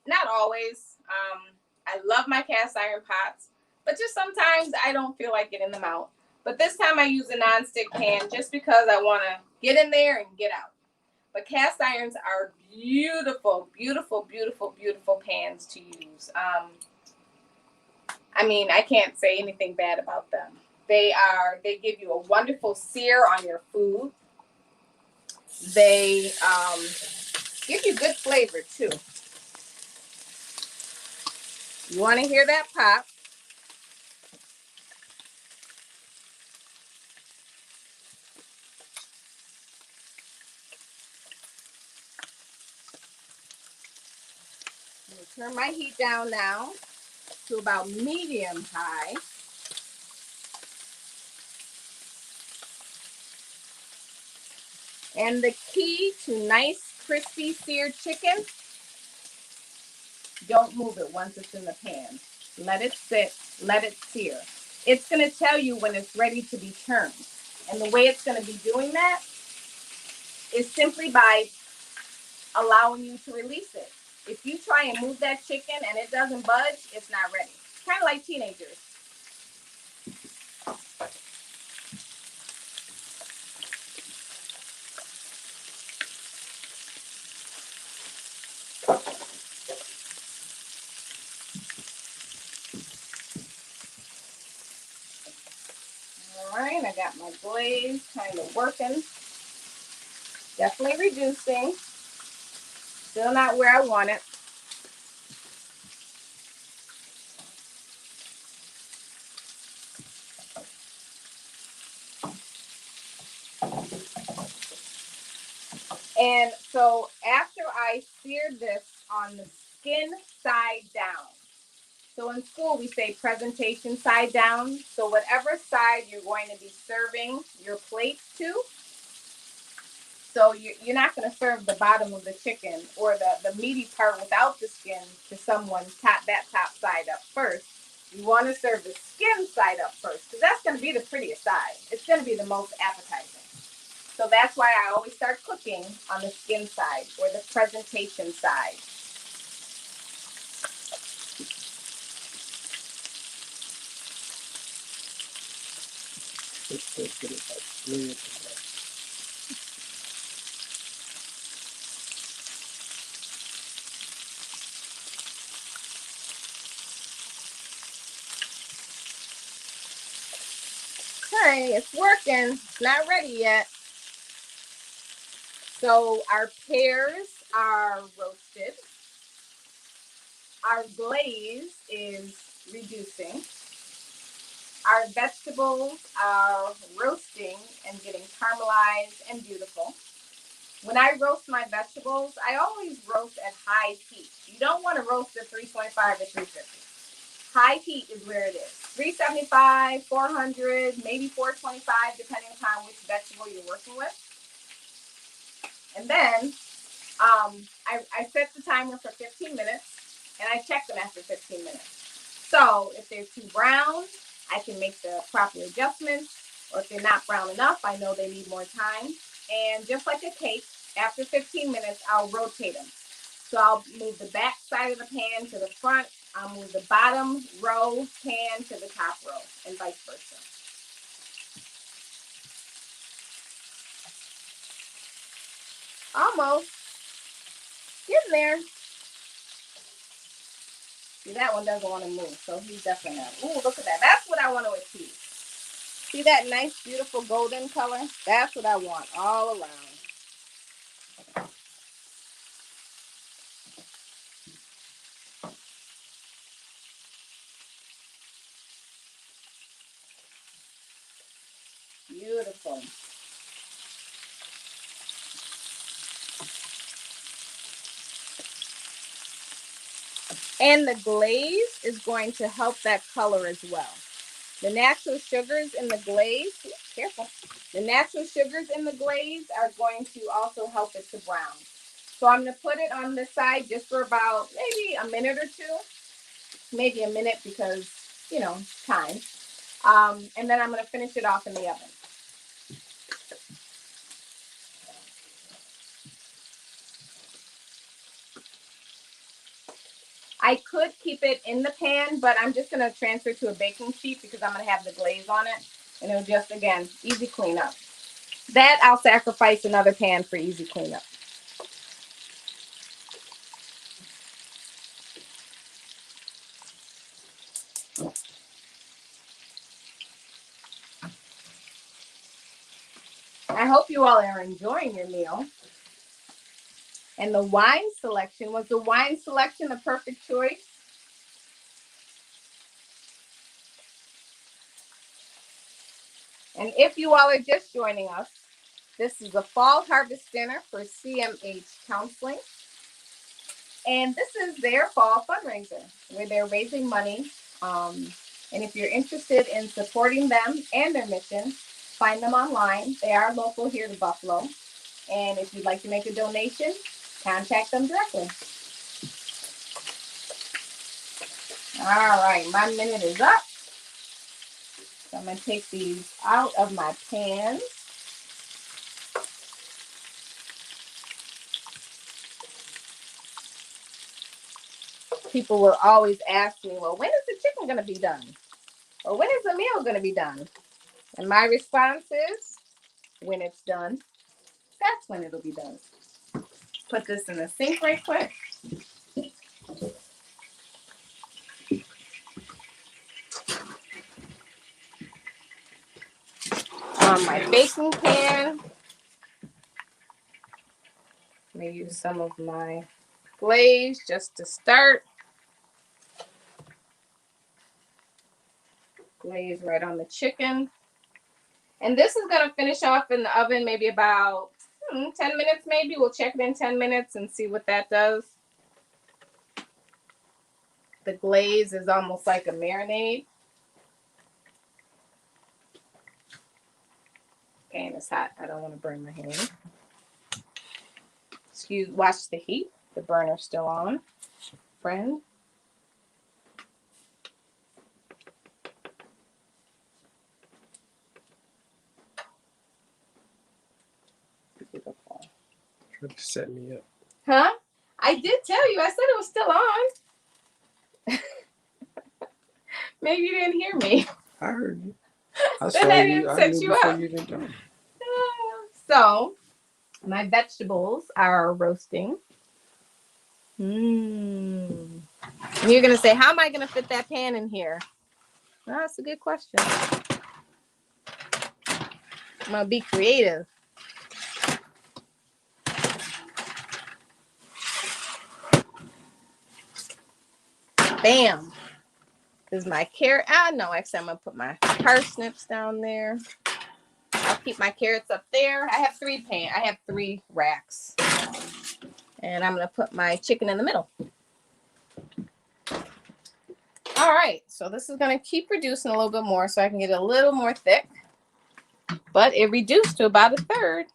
Not always. I love my cast iron pots, but just sometimes I don't feel like getting them out. But this time I use a nonstick pan just because I want to get in there and get out. But cast irons are beautiful, beautiful, beautiful, beautiful pans to use. I mean, I can't say anything bad about them. They give you a wonderful sear on your food. They give you good flavor too. You want to hear that pop? I'm going to turn my heat down now to about medium high. And the key to nice crispy seared chicken, don't move it once it's in the pan. Let it sit, let it sear. It's going to tell you when it's ready to be turned. And the way it's going to be doing that is simply by allowing you to release it. If you try and move that chicken and it doesn't budge, it's not ready. Kind of like teenagers. All right, I got my glaze kind of working. Definitely reducing. Still not where I want it. And so after I seared this on the skin side down, so in school we say presentation side down. So whatever side you're going to be serving your plate to, so you're not going to serve the bottom of the chicken or the meaty part without the skin to someone that top side up first. You want to serve the skin side up first because that's going to be the prettiest side. It's going to be the most appetizing. So that's why I always start cooking on the skin side or the presentation side. Okay, it's working. It's not ready yet. So our pears are roasted. Our glaze is reducing. Our vegetables are roasting and getting caramelized and beautiful. When I roast my vegetables, I always roast at high heat. You don't want to roast at 325 or 350. High heat is where it is. 375, 400, maybe 425, depending upon which vegetable you're working with. And then I set the timer for 15 minutes, and I check them after 15 minutes. So if they're too brown, I can make the proper adjustments. Or if they're not brown enough, I know they need more time. And just like a cake, after 15 minutes, I'll rotate them. So I'll move the back side of the pan to the front. I'll move the bottom row pan to the top row, and vice versa. Almost. Getting there. See, that one doesn't want to move, so he's definitely not. Ooh, look at that. That's what I want to achieve. See that nice, beautiful golden color? That's what I want all around. Beautiful. And the glaze is going to help that color as well. The natural sugars in the glaze, careful. The natural sugars in the glaze are going to also help it to brown. So I'm going to put it on this side just for about maybe a minute or two. Maybe a minute because, you know, time. And then I'm going to finish it off in the oven. I could keep it in the pan, but I'm just going to transfer to a baking sheet because I'm going to have the glaze on it. And it'll just, again, easy cleanup. That I'll sacrifice another pan for easy cleanup. I hope you all are enjoying your meal. And the wine selection, was the wine selection the perfect choice? And if you all are just joining us, this is a fall harvest dinner for CMH Counseling. And this is their fall fundraiser where they're raising money. And if you're interested in supporting them and their mission, find them online. They are local here to Bflo. And if you'd like to make a donation, contact them directly. All right, my minute is up. So I'm going to take these out of my pan. People will always ask me, well, when is the chicken going to be done? Or when is the meal going to be done? And my response is, when it's done, that's when it'll be done. Put this in the sink right quick. On my baking pan, I'm going to use some of my glaze just to start. Glaze right on the chicken. And this is going to finish off in the oven maybe about 10 minutes maybe. We'll check it in 10 minutes and see what that does. The glaze is almost like a marinade. Okay, and it's hot. I don't want to burn my hand. Watch the heat. The burner's still on, friend. Beautiful. Tried to set me up. Huh? I did tell you. I said it was still on. Maybe you didn't hear me. I heard you. I Then saw I you. didn't I set knew you before up. you even done. So, my vegetables are roasting. And you're going to say, how am I going to fit that pan in here? Well, that's a good question. I'm going to be creative. Bam. This is my carrot. No, actually, I'm going to put my parsnips down there. I'll keep my carrots up there. I have 3 racks. And I'm going to put my chicken in the middle. All right, so this is going to keep reducing a little bit more so I can get it a little more thick, but it reduced to about a third.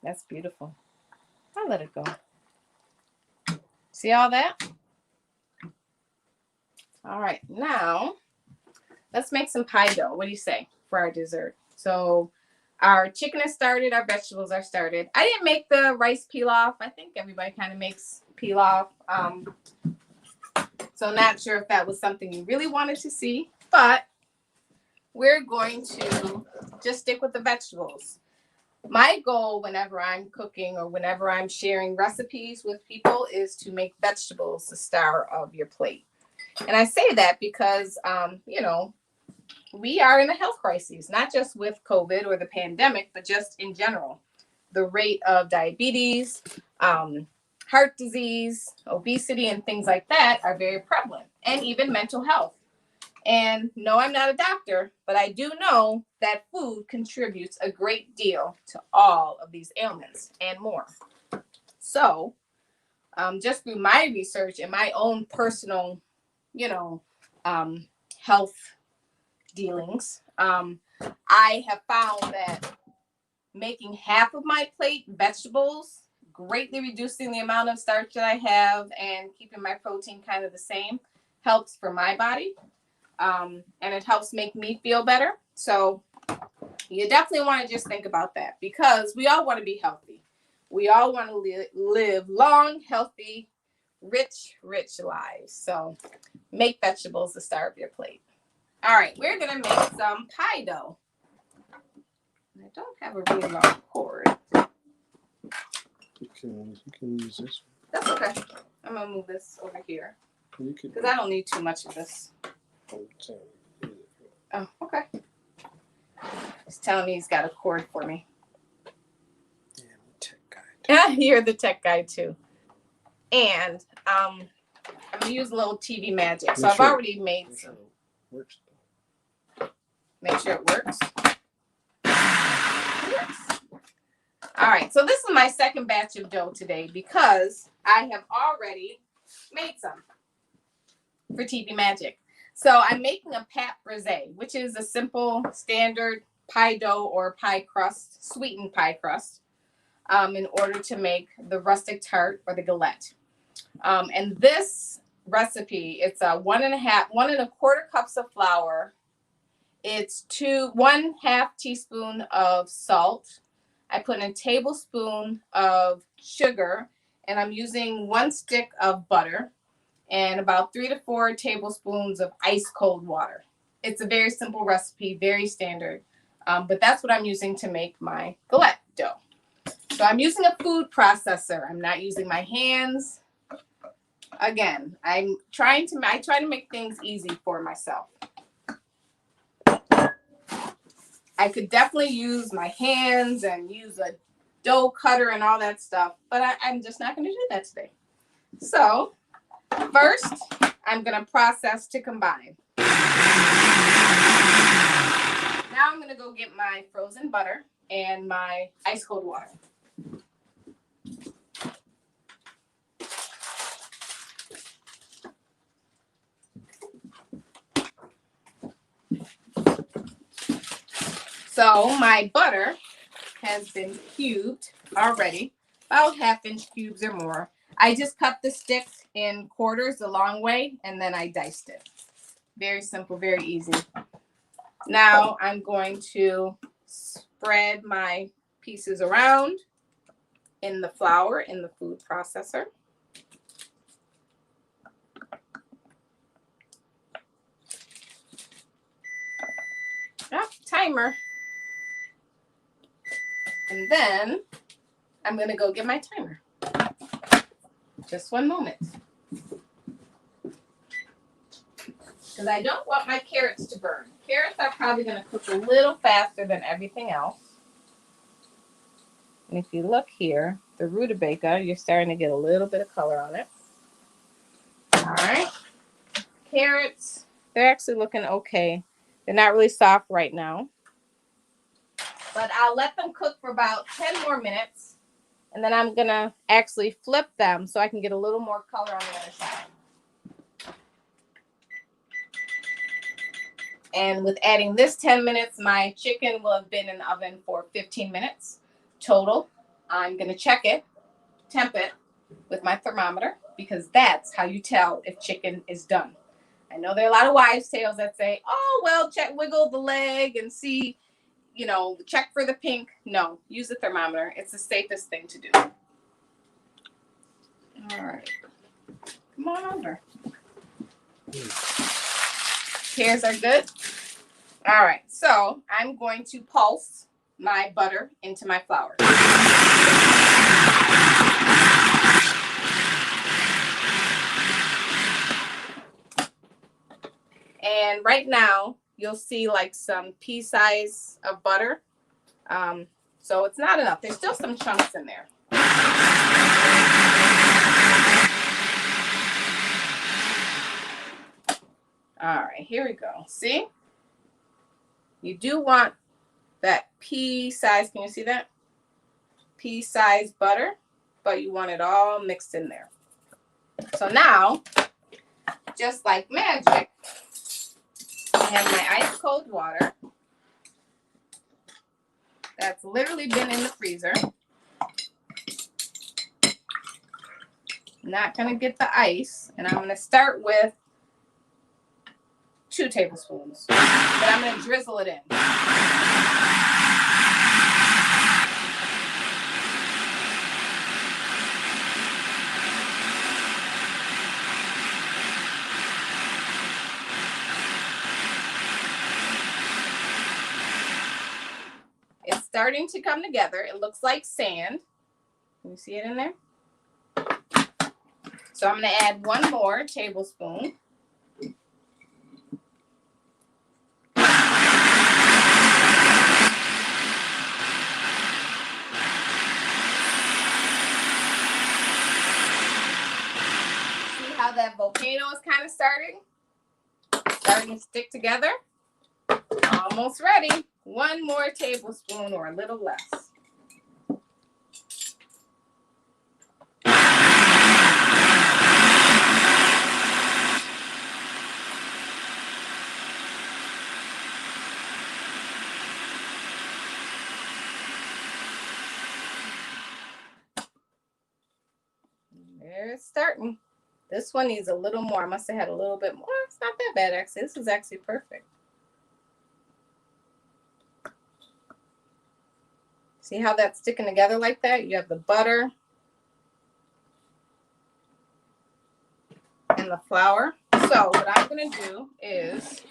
That's beautiful. I'll let it go. See all that? All right, now let's make some pie dough. What do you say for our dessert? So our chicken is started, our vegetables are started. I didn't make the rice pilaf. I think everybody kind of makes pilaf. So not sure if that was something you really wanted to see, but we're going to just stick with the vegetables. My goal whenever I'm cooking or whenever I'm sharing recipes with people is to make vegetables the star of your plate. And I say that because, you know, we are in a health crisis, not just with COVID or the pandemic, but just in general. The rate of diabetes, heart disease, obesity, and things like that are very prevalent, and even mental health. And no, I'm not a doctor, but I do know that food contributes a great deal to all of these ailments and more. So, just through my research and my own personal, you know, health dealings, I have found that making half of my plate vegetables, greatly reducing the amount of starch that I have and keeping my protein kind of the same, helps for my body. And it helps make me feel better. So you definitely want to just think about that, because we all want to be healthy. We all want to live long, healthy, rich lives. So make vegetables the star of your plate. All right, we're going to make some pie dough. I don't have a really long cord. You can use this one. That's okay. I'm going to move this over here because I don't need too much of this. Oh, okay. He's telling me he's got a cord for me. Yeah, I'm the tech guy. You're the tech guy too. And I'm gonna use a little TV magic. So I've already made some. Works. Make sure it works. It works. All right. So this is my second batch of dough today because I have already made some for TV Magic. So I'm making a pâte brisée, which is a simple standard pie dough or pie crust, sweetened pie crust, in order to make the rustic tart or the galette. And this recipe, it's a 1.25 cups of flour. It's 1/2 teaspoon of salt. I put in a tablespoon of sugar, and I'm using 1 stick of butter and about 3 to 4 tablespoons of ice cold water. It's a very simple recipe, very standard, but that's what I'm using to make my galette dough. So I'm using a food processor. I'm not using my hands. Again, I try to make things easy for myself. I could definitely use my hands and use a dough cutter and all that stuff, but I'm just not going to do that today. So first, I'm going to process to combine. Now I'm going to go get my frozen butter and my ice cold water. So my butter has been cubed already, about 1/2-inch cubes or more. I just cut the stick in quarters the long way, and then I diced it. Very simple, very easy. Now I'm going to spread my pieces around in the flour in the food processor. Oh, timer. And then I'm going to go get my timer. Just 1 moment. Because I don't want my carrots to burn. Carrots are probably going to cook a little faster than everything else. And if you look here, the rutabaga, you're starting to get a little bit of color on it. All right. Carrots, they're actually looking okay. They're not really soft right now. But I'll let them cook for about 10 more minutes. And then I'm gonna actually flip them so I can get a little more color on the other side. And with adding this 10 minutes, my chicken will have been in the oven for 15 minutes total. I'm gonna check it, temp it with my thermometer, because that's how you tell if chicken is done. I know there are a lot of wives' tales that say, oh, well, wiggle the leg and see, you know, check for the pink. No, use the thermometer. It's the safest thing to do. All right. Come on over. Pears are good. All right. So I'm going to pulse my butter into my flour. And right now, you'll see like some pea size of butter. So it's not enough. There's still some chunks in there. All right, here we go. See? You do want that pea size. Can you see that? Pea size butter, but you want it all mixed in there. So now, just like magic, I have my ice cold water that's literally been in the freezer. I'm not going to get the ice, and I'm going to start with 2 tablespoons, but I'm going to drizzle it in. It's starting to come together. It looks like sand. Can you see it in there? So I'm going to add 1 more tablespoon. See how that volcano is kind of starting to stick together? Almost ready. 1 more tablespoon or a little less. There it's starting. This one needs a little more. I must have had a little bit more. It's not that bad, actually. This is actually perfect. See how that's sticking together like that? You have the butter and the flour. So what I'm going to do is,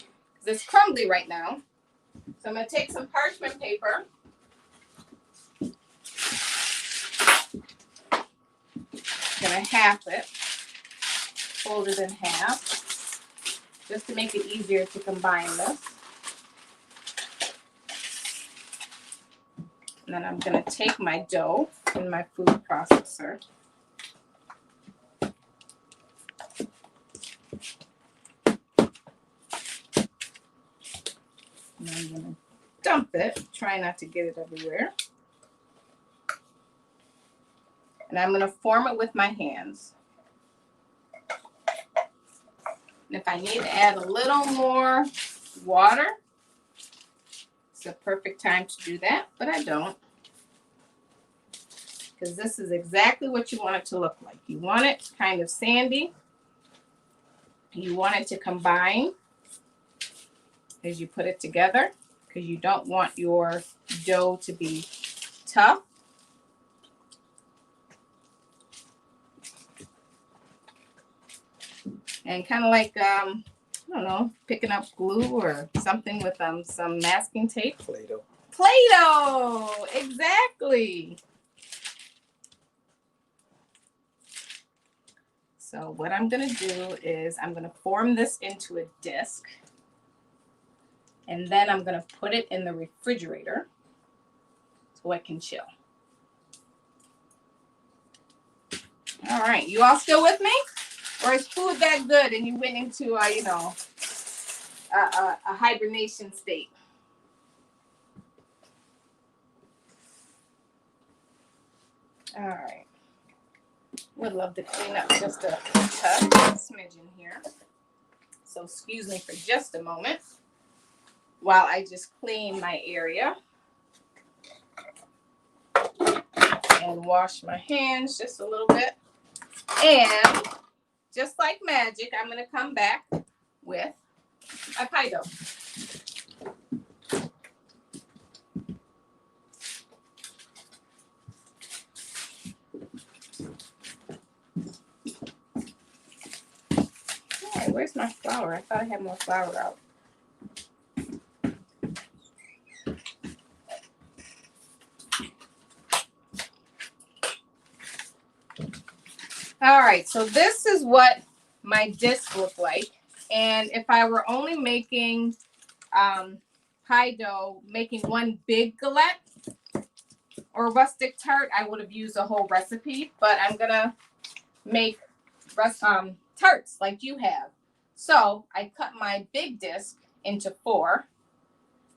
it's crumbly right now, so I'm going to take some parchment paper. Going to half it, fold it in half, just to make it easier to combine this. And then I'm going to take my dough in my food processor. And I'm going to dump it. Try not to get it everywhere. And I'm going to form it with my hands. And if I need to add a little more water, it's a perfect time to do that, but I don't. Because this is exactly what you want it to look like. You want it kind of sandy. You want it to combine as you put it together, because you don't want your dough to be tough. And kind of like, I don't know, picking up glue or something with some masking tape. Play-Doh. Play-Doh, exactly. So what I'm going to do is I'm going to form this into a disc. And then I'm going to put it in the refrigerator so it can chill. All right. You all still with me? Or is food that good and you went into a, you know, a hibernation state? All right. Would love to clean up just a smidgen here. So excuse me for just a moment while I just clean my area and wash my hands just a little bit. And just like magic, I'm going to come back with my pie dough. Hey, where's my flour? I thought I had more flour out. All right, so this is what my disc looked like. And if I were only making pie dough, making one big galette or rustic tart, I would have used a whole recipe. But I'm gonna make tarts like you have. So I cut my big disc into 4.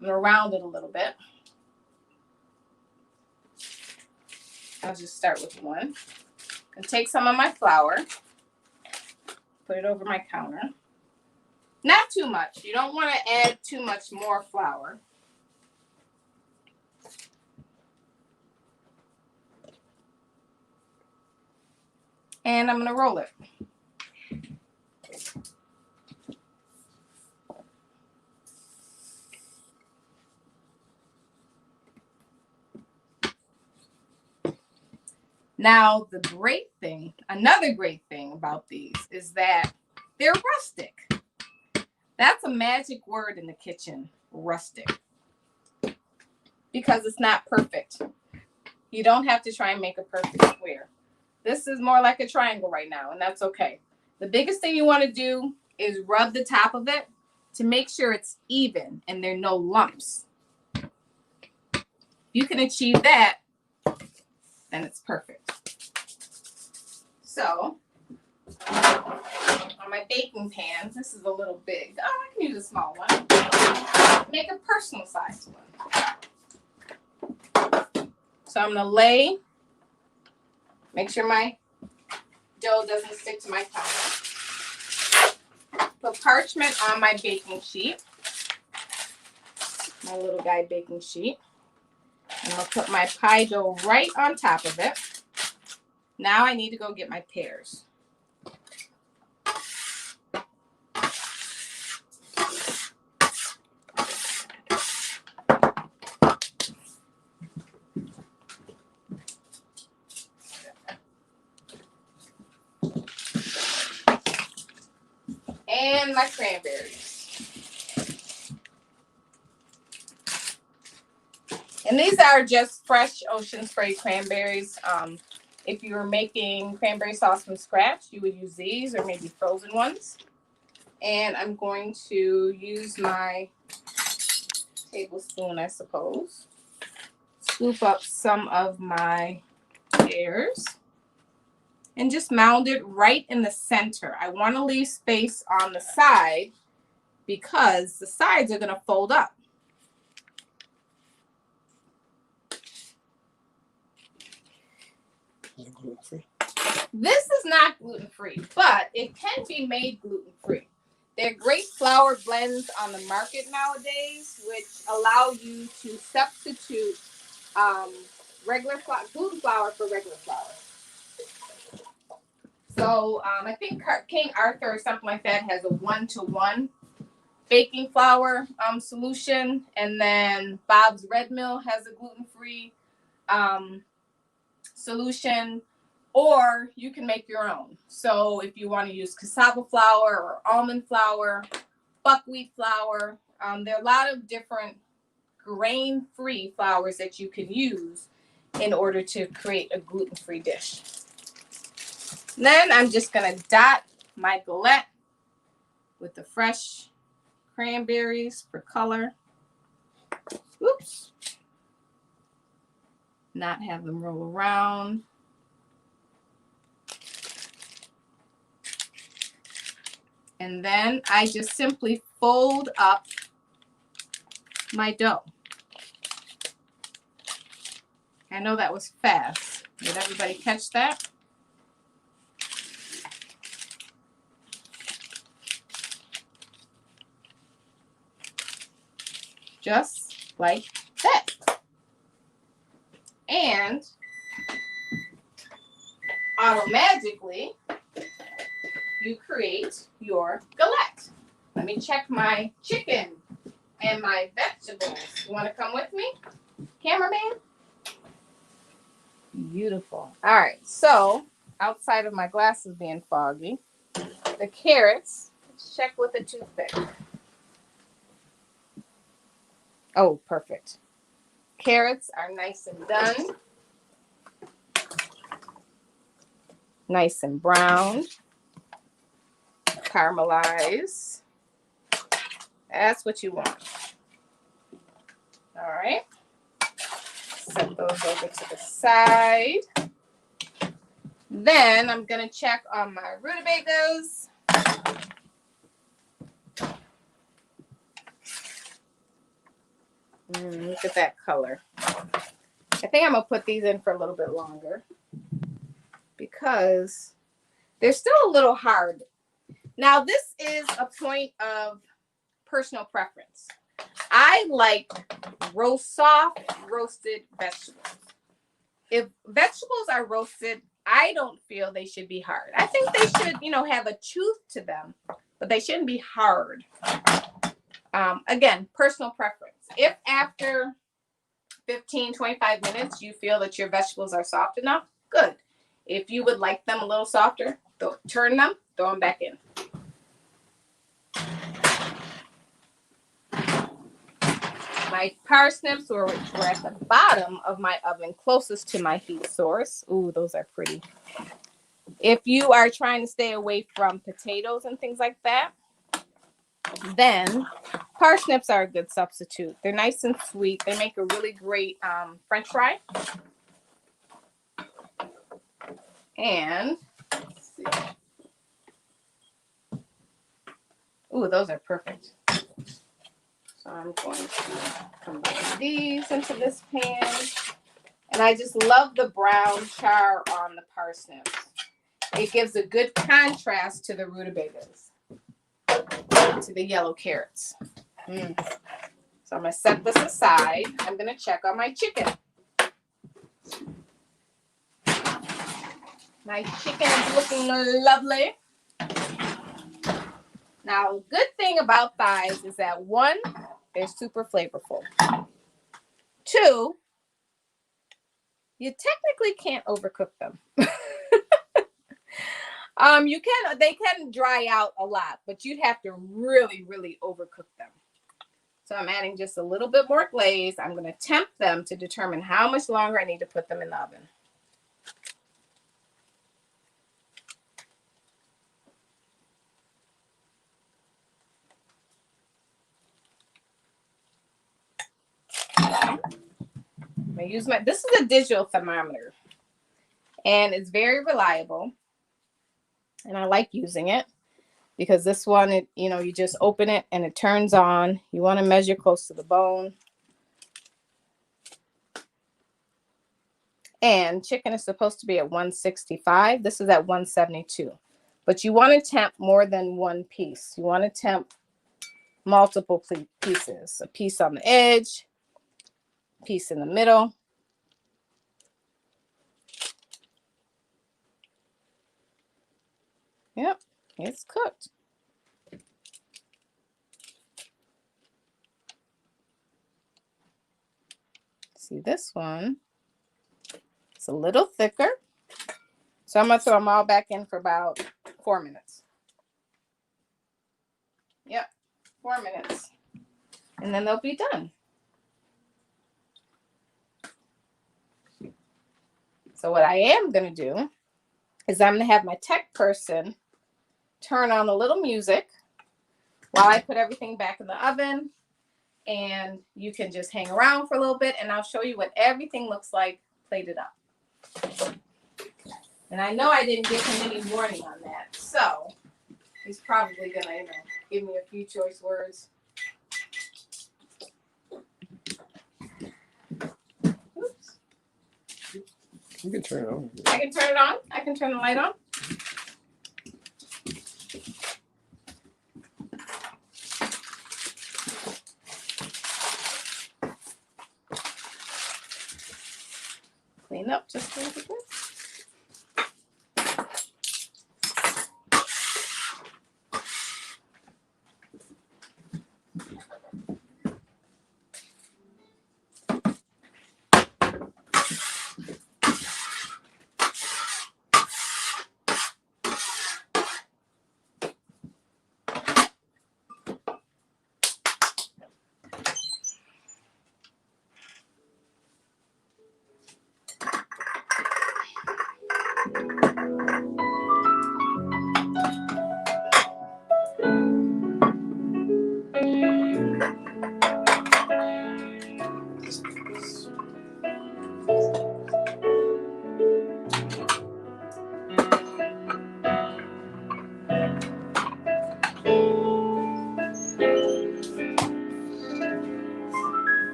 I'm gonna round it a little bit. I'll just start with 1. And take some of my flour, put it over my counter. Not too much. You don't want to add too much more flour. And I'm going to roll it. Now, another great thing about these is that they're rustic. That's a magic word in the kitchen, rustic. Because it's not perfect. You don't have to try and make a perfect square. This is more like a triangle right now, and that's okay. The biggest thing you want to do is rub the top of it to make sure it's even and there are no lumps. You can achieve that, then it's perfect. So, on my baking pans, this is a little big. Oh, I can use a small one. Make a personal size one. So I'm going to make sure my dough doesn't stick to my counter. Put parchment on my baking sheet. My little guy baking sheet. And I'll put my pie dough right on top of it. Now I need to go get my pears. And my cranberries. And these are just fresh ocean spray cranberries. If you were making cranberry sauce from scratch, you would use these or maybe frozen ones. And I'm going to use my tablespoon, I suppose. Scoop up some of my pears. And just mound it right in the center. I want to leave space on the side because the sides are going to fold up. Is it gluten-free? This is not gluten-free, but it can be made gluten-free. There are great flour blends on the market nowadays, which allow you to substitute gluten flour for regular flour. So I think King Arthur or something like that has a 1-to-1 baking flour solution, and then Bob's Red Mill has a gluten-free solution, or you can make your own. So if you want to use cassava flour or almond flour, buckwheat flour, there are a lot of different grain-free flours that you can use in order to create a gluten-free dish. Then I'm just going to dot my galette with the fresh cranberries for color. Oops. Not have them roll around. And then I just simply fold up my dough. I know that was fast, Did everybody catch that? Just like that. And automatically, you create your galette. Let me check my chicken and my vegetables. You want to come with me, cameraman? Beautiful. All right, so outside of my glasses being foggy, the carrots, let's check with a toothpick. Oh, perfect. Carrots are nice and done. Nice and browned. Caramelized. That's what you want. All right. Set those over to the side. Then I'm going to check on my rutabagas. Look at that color. I think I'm going to put these in for a little bit longer because they're still a little hard. Now, this is a point of personal preference. I like soft roasted vegetables. If vegetables are roasted, I don't feel they should be hard. I think they should, have a tooth to them, but they shouldn't be hard. Again, personal preference. If after 15, 25 minutes, you feel that your vegetables are soft enough, good. If you would like them a little softer, turn them, throw them back in. My parsnips were at the bottom of my oven, closest to my heat source. Ooh, those are pretty. If you are trying to stay away from potatoes and things like that, then parsnips are a good substitute. They're nice and sweet. They make a really great French fry. And let's see. Ooh, those are perfect. So I'm going to combine these into this pan. And I just love the brown char on the parsnips. It gives a good contrast to the rutabagas, to the yellow carrots. So I'm going to set this aside. I'm going to check on my chicken. My chicken is looking lovely. Now, the good thing about thighs is that 1, they're super flavorful. 2, you technically can't overcook them. They can dry out a lot, but you'd have to really, really overcook them. So I'm adding just a little bit more glaze. I'm going to temp them to determine how much longer I need to put them in the oven. I use this is a digital thermometer, and it's very reliable, and I like using it because this one, you just open it and it turns on. You want to measure close to the bone. And chicken is supposed to be at 165. This is at 172, but you want to temp more than one piece. You want to temp multiple pieces, a piece on the edge, piece in the middle. Yep, it's cooked. See this one? It's a little thicker. So I'm going to throw them all back in for about 4 minutes. Yep, 4 minutes. And then they'll be done. So what I am going to do is I'm going to have my tech person turn on a little music while I put everything back in the oven. And you can just hang around for a little bit, and I'll show you what everything looks like plated up. And I know I didn't give him any warning on that, so he's probably going to give me a few choice words. Oops. You can turn it on. I can turn it on. I can turn the light on. Clean up just a little bit.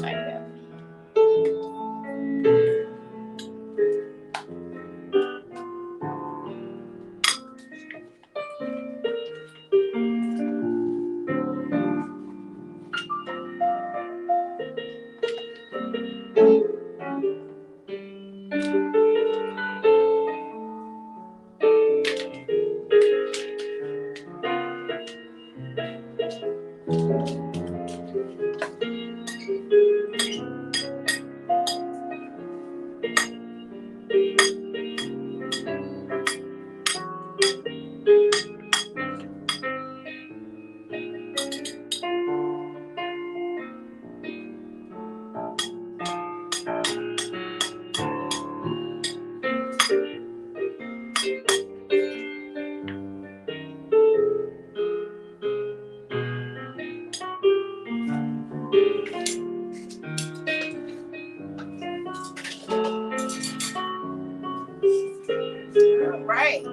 Like that. All right.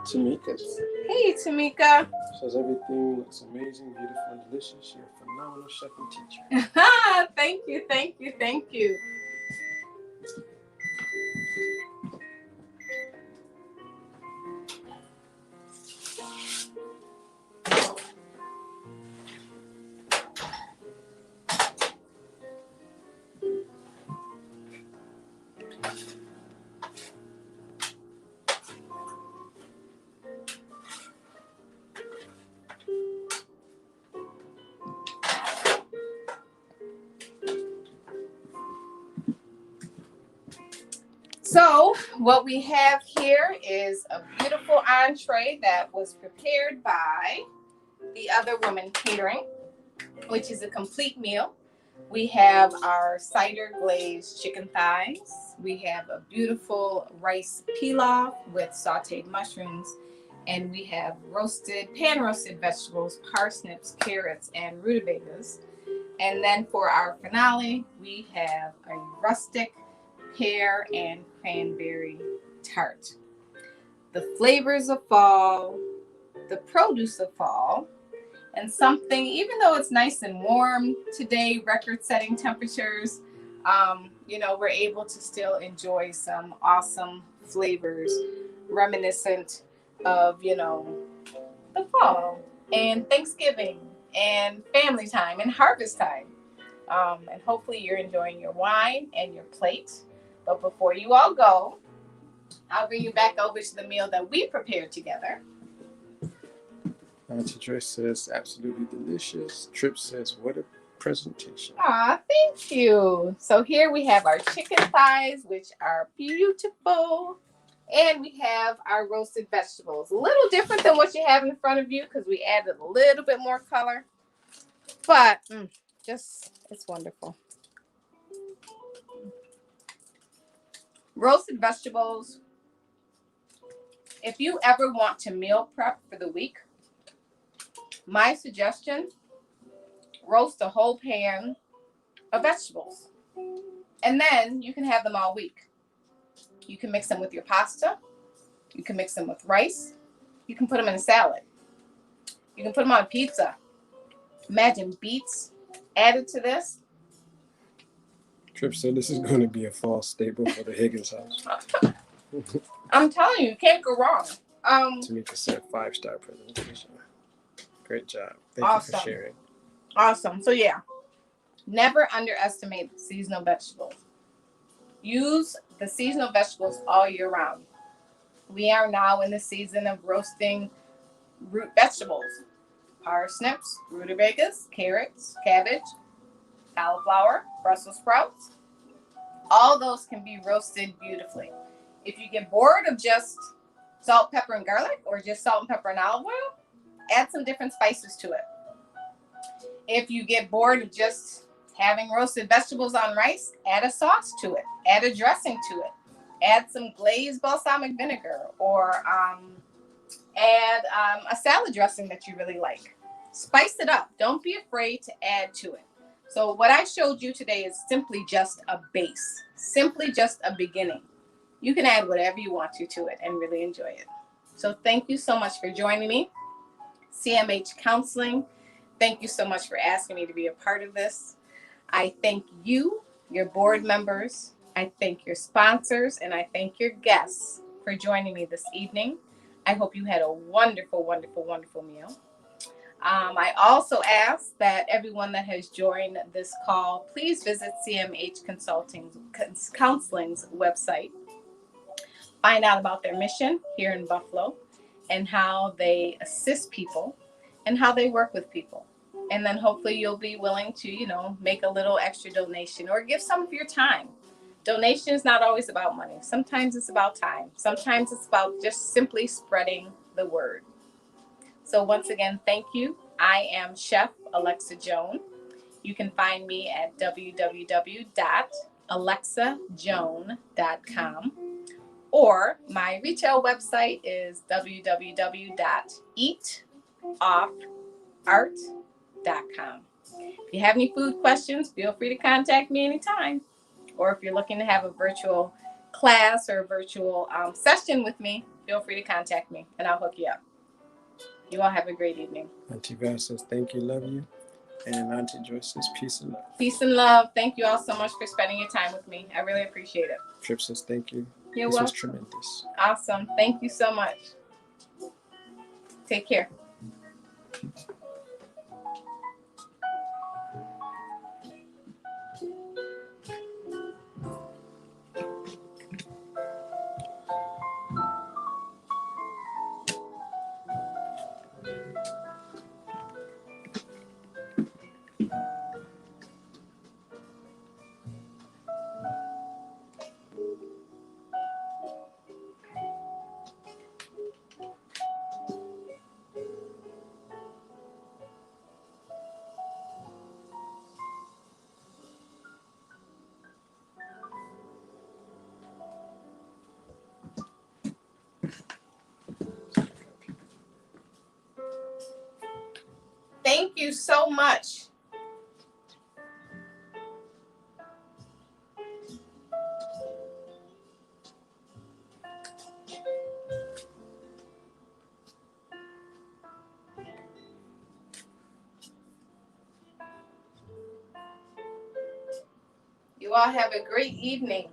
Tamika Hey, Tamika. says everything looks amazing, beautiful, and delicious. You're a phenomenal chef and teacher. Thank you, thank you, thank you. So what we have here is a beautiful entree that was prepared by the Other Woman Catering, which is a complete meal. We have our cider glazed chicken thighs. We have a beautiful rice pilaf with sauteed mushrooms. And we have pan roasted vegetables, parsnips, carrots, and rutabagas. And then for our finale, we have a rustic pear and cranberry tart. The flavors of fall, the produce of fall, and something, even though it's nice and warm today, record-setting temperatures, we're able to still enjoy some awesome flavors reminiscent of, the fall and Thanksgiving and family time and harvest time. And hopefully you're enjoying your wine and your plate. But before you all go, I'll bring you back over to the meal that we prepared together. Auntie Joyce says, absolutely delicious. Trip says, what a presentation. Aw, thank you. So here we have our chicken thighs, which are beautiful. And we have our roasted vegetables. A little different than what you have in front of you because we added a little bit more color. But it's wonderful. Roasted vegetables. If you ever want to meal prep for the week, my suggestion, roast a whole pan of vegetables. And then you can have them all week. You can mix them with your pasta. You can mix them with rice. You can put them in a salad. You can put them on pizza. Imagine beets added to this. Trip said this is going to be a fall staple for the Higgins house. I'm telling you can't go wrong. Tamika said 5-star presentation. Great job. Thank Awesome. you for sharing. Awesome. So yeah, never underestimate seasonal vegetables. Use the seasonal vegetables all year round. We are now in the season of roasting root vegetables. Parsnips, rutabagas, carrots, cabbage, cauliflower, Brussels sprouts. All those can be roasted beautifully. If you get bored of just salt, pepper, and garlic, or just salt and pepper and olive oil, add some different spices to it. If you get bored of just having roasted vegetables on rice, add a sauce to it. Add a dressing to it. Add some glazed balsamic vinegar, or add a salad dressing that you really like. Spice it up. Don't be afraid to add to it. So what I showed you today is simply just a base, simply just a beginning. You can add whatever you want to it and really enjoy it. So thank you so much for joining me. CMH Counseling, thank you so much for asking me to be a part of this. I thank you, your board members. I thank your sponsors, and I thank your guests for joining me this evening. I hope you had a wonderful, wonderful, wonderful meal. I also ask that everyone that has joined this call, please visit CMH Counseling's website. Find out about their mission here in Bflo and how they assist people and how they work with people. And then hopefully you'll be willing to, make a little extra donation or give some of your time. Donation is not always about money. Sometimes it's about time. Sometimes it's about just simply spreading the word. So once again, thank you. I am Chef Alexa Joan. You can find me at www.alexajoan.com, or my retail website is www.eatoffart.com. If you have any food questions, feel free to contact me anytime. Or if you're looking to have a virtual class or a virtual session with me, feel free to contact me and I'll hook you up. You all have a great evening. Auntie Val says, thank you, love you. And Auntie Joyce says, peace and love. Peace and love. Thank you all so much for spending your time with me. I really appreciate it. Trip says, thank you. You're This welcome. was tremendous. Awesome. Thank you so much. Take care. Thank you so much. You all have a great evening.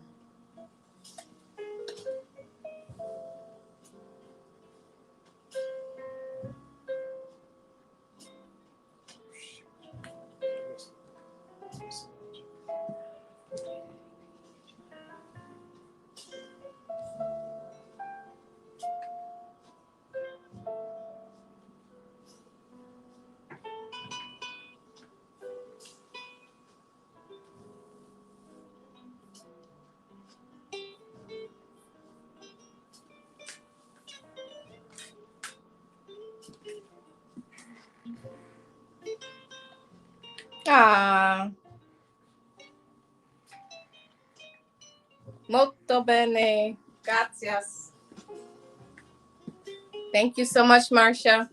Ah, molto bene. Gracias. Thank you so much, Marcia.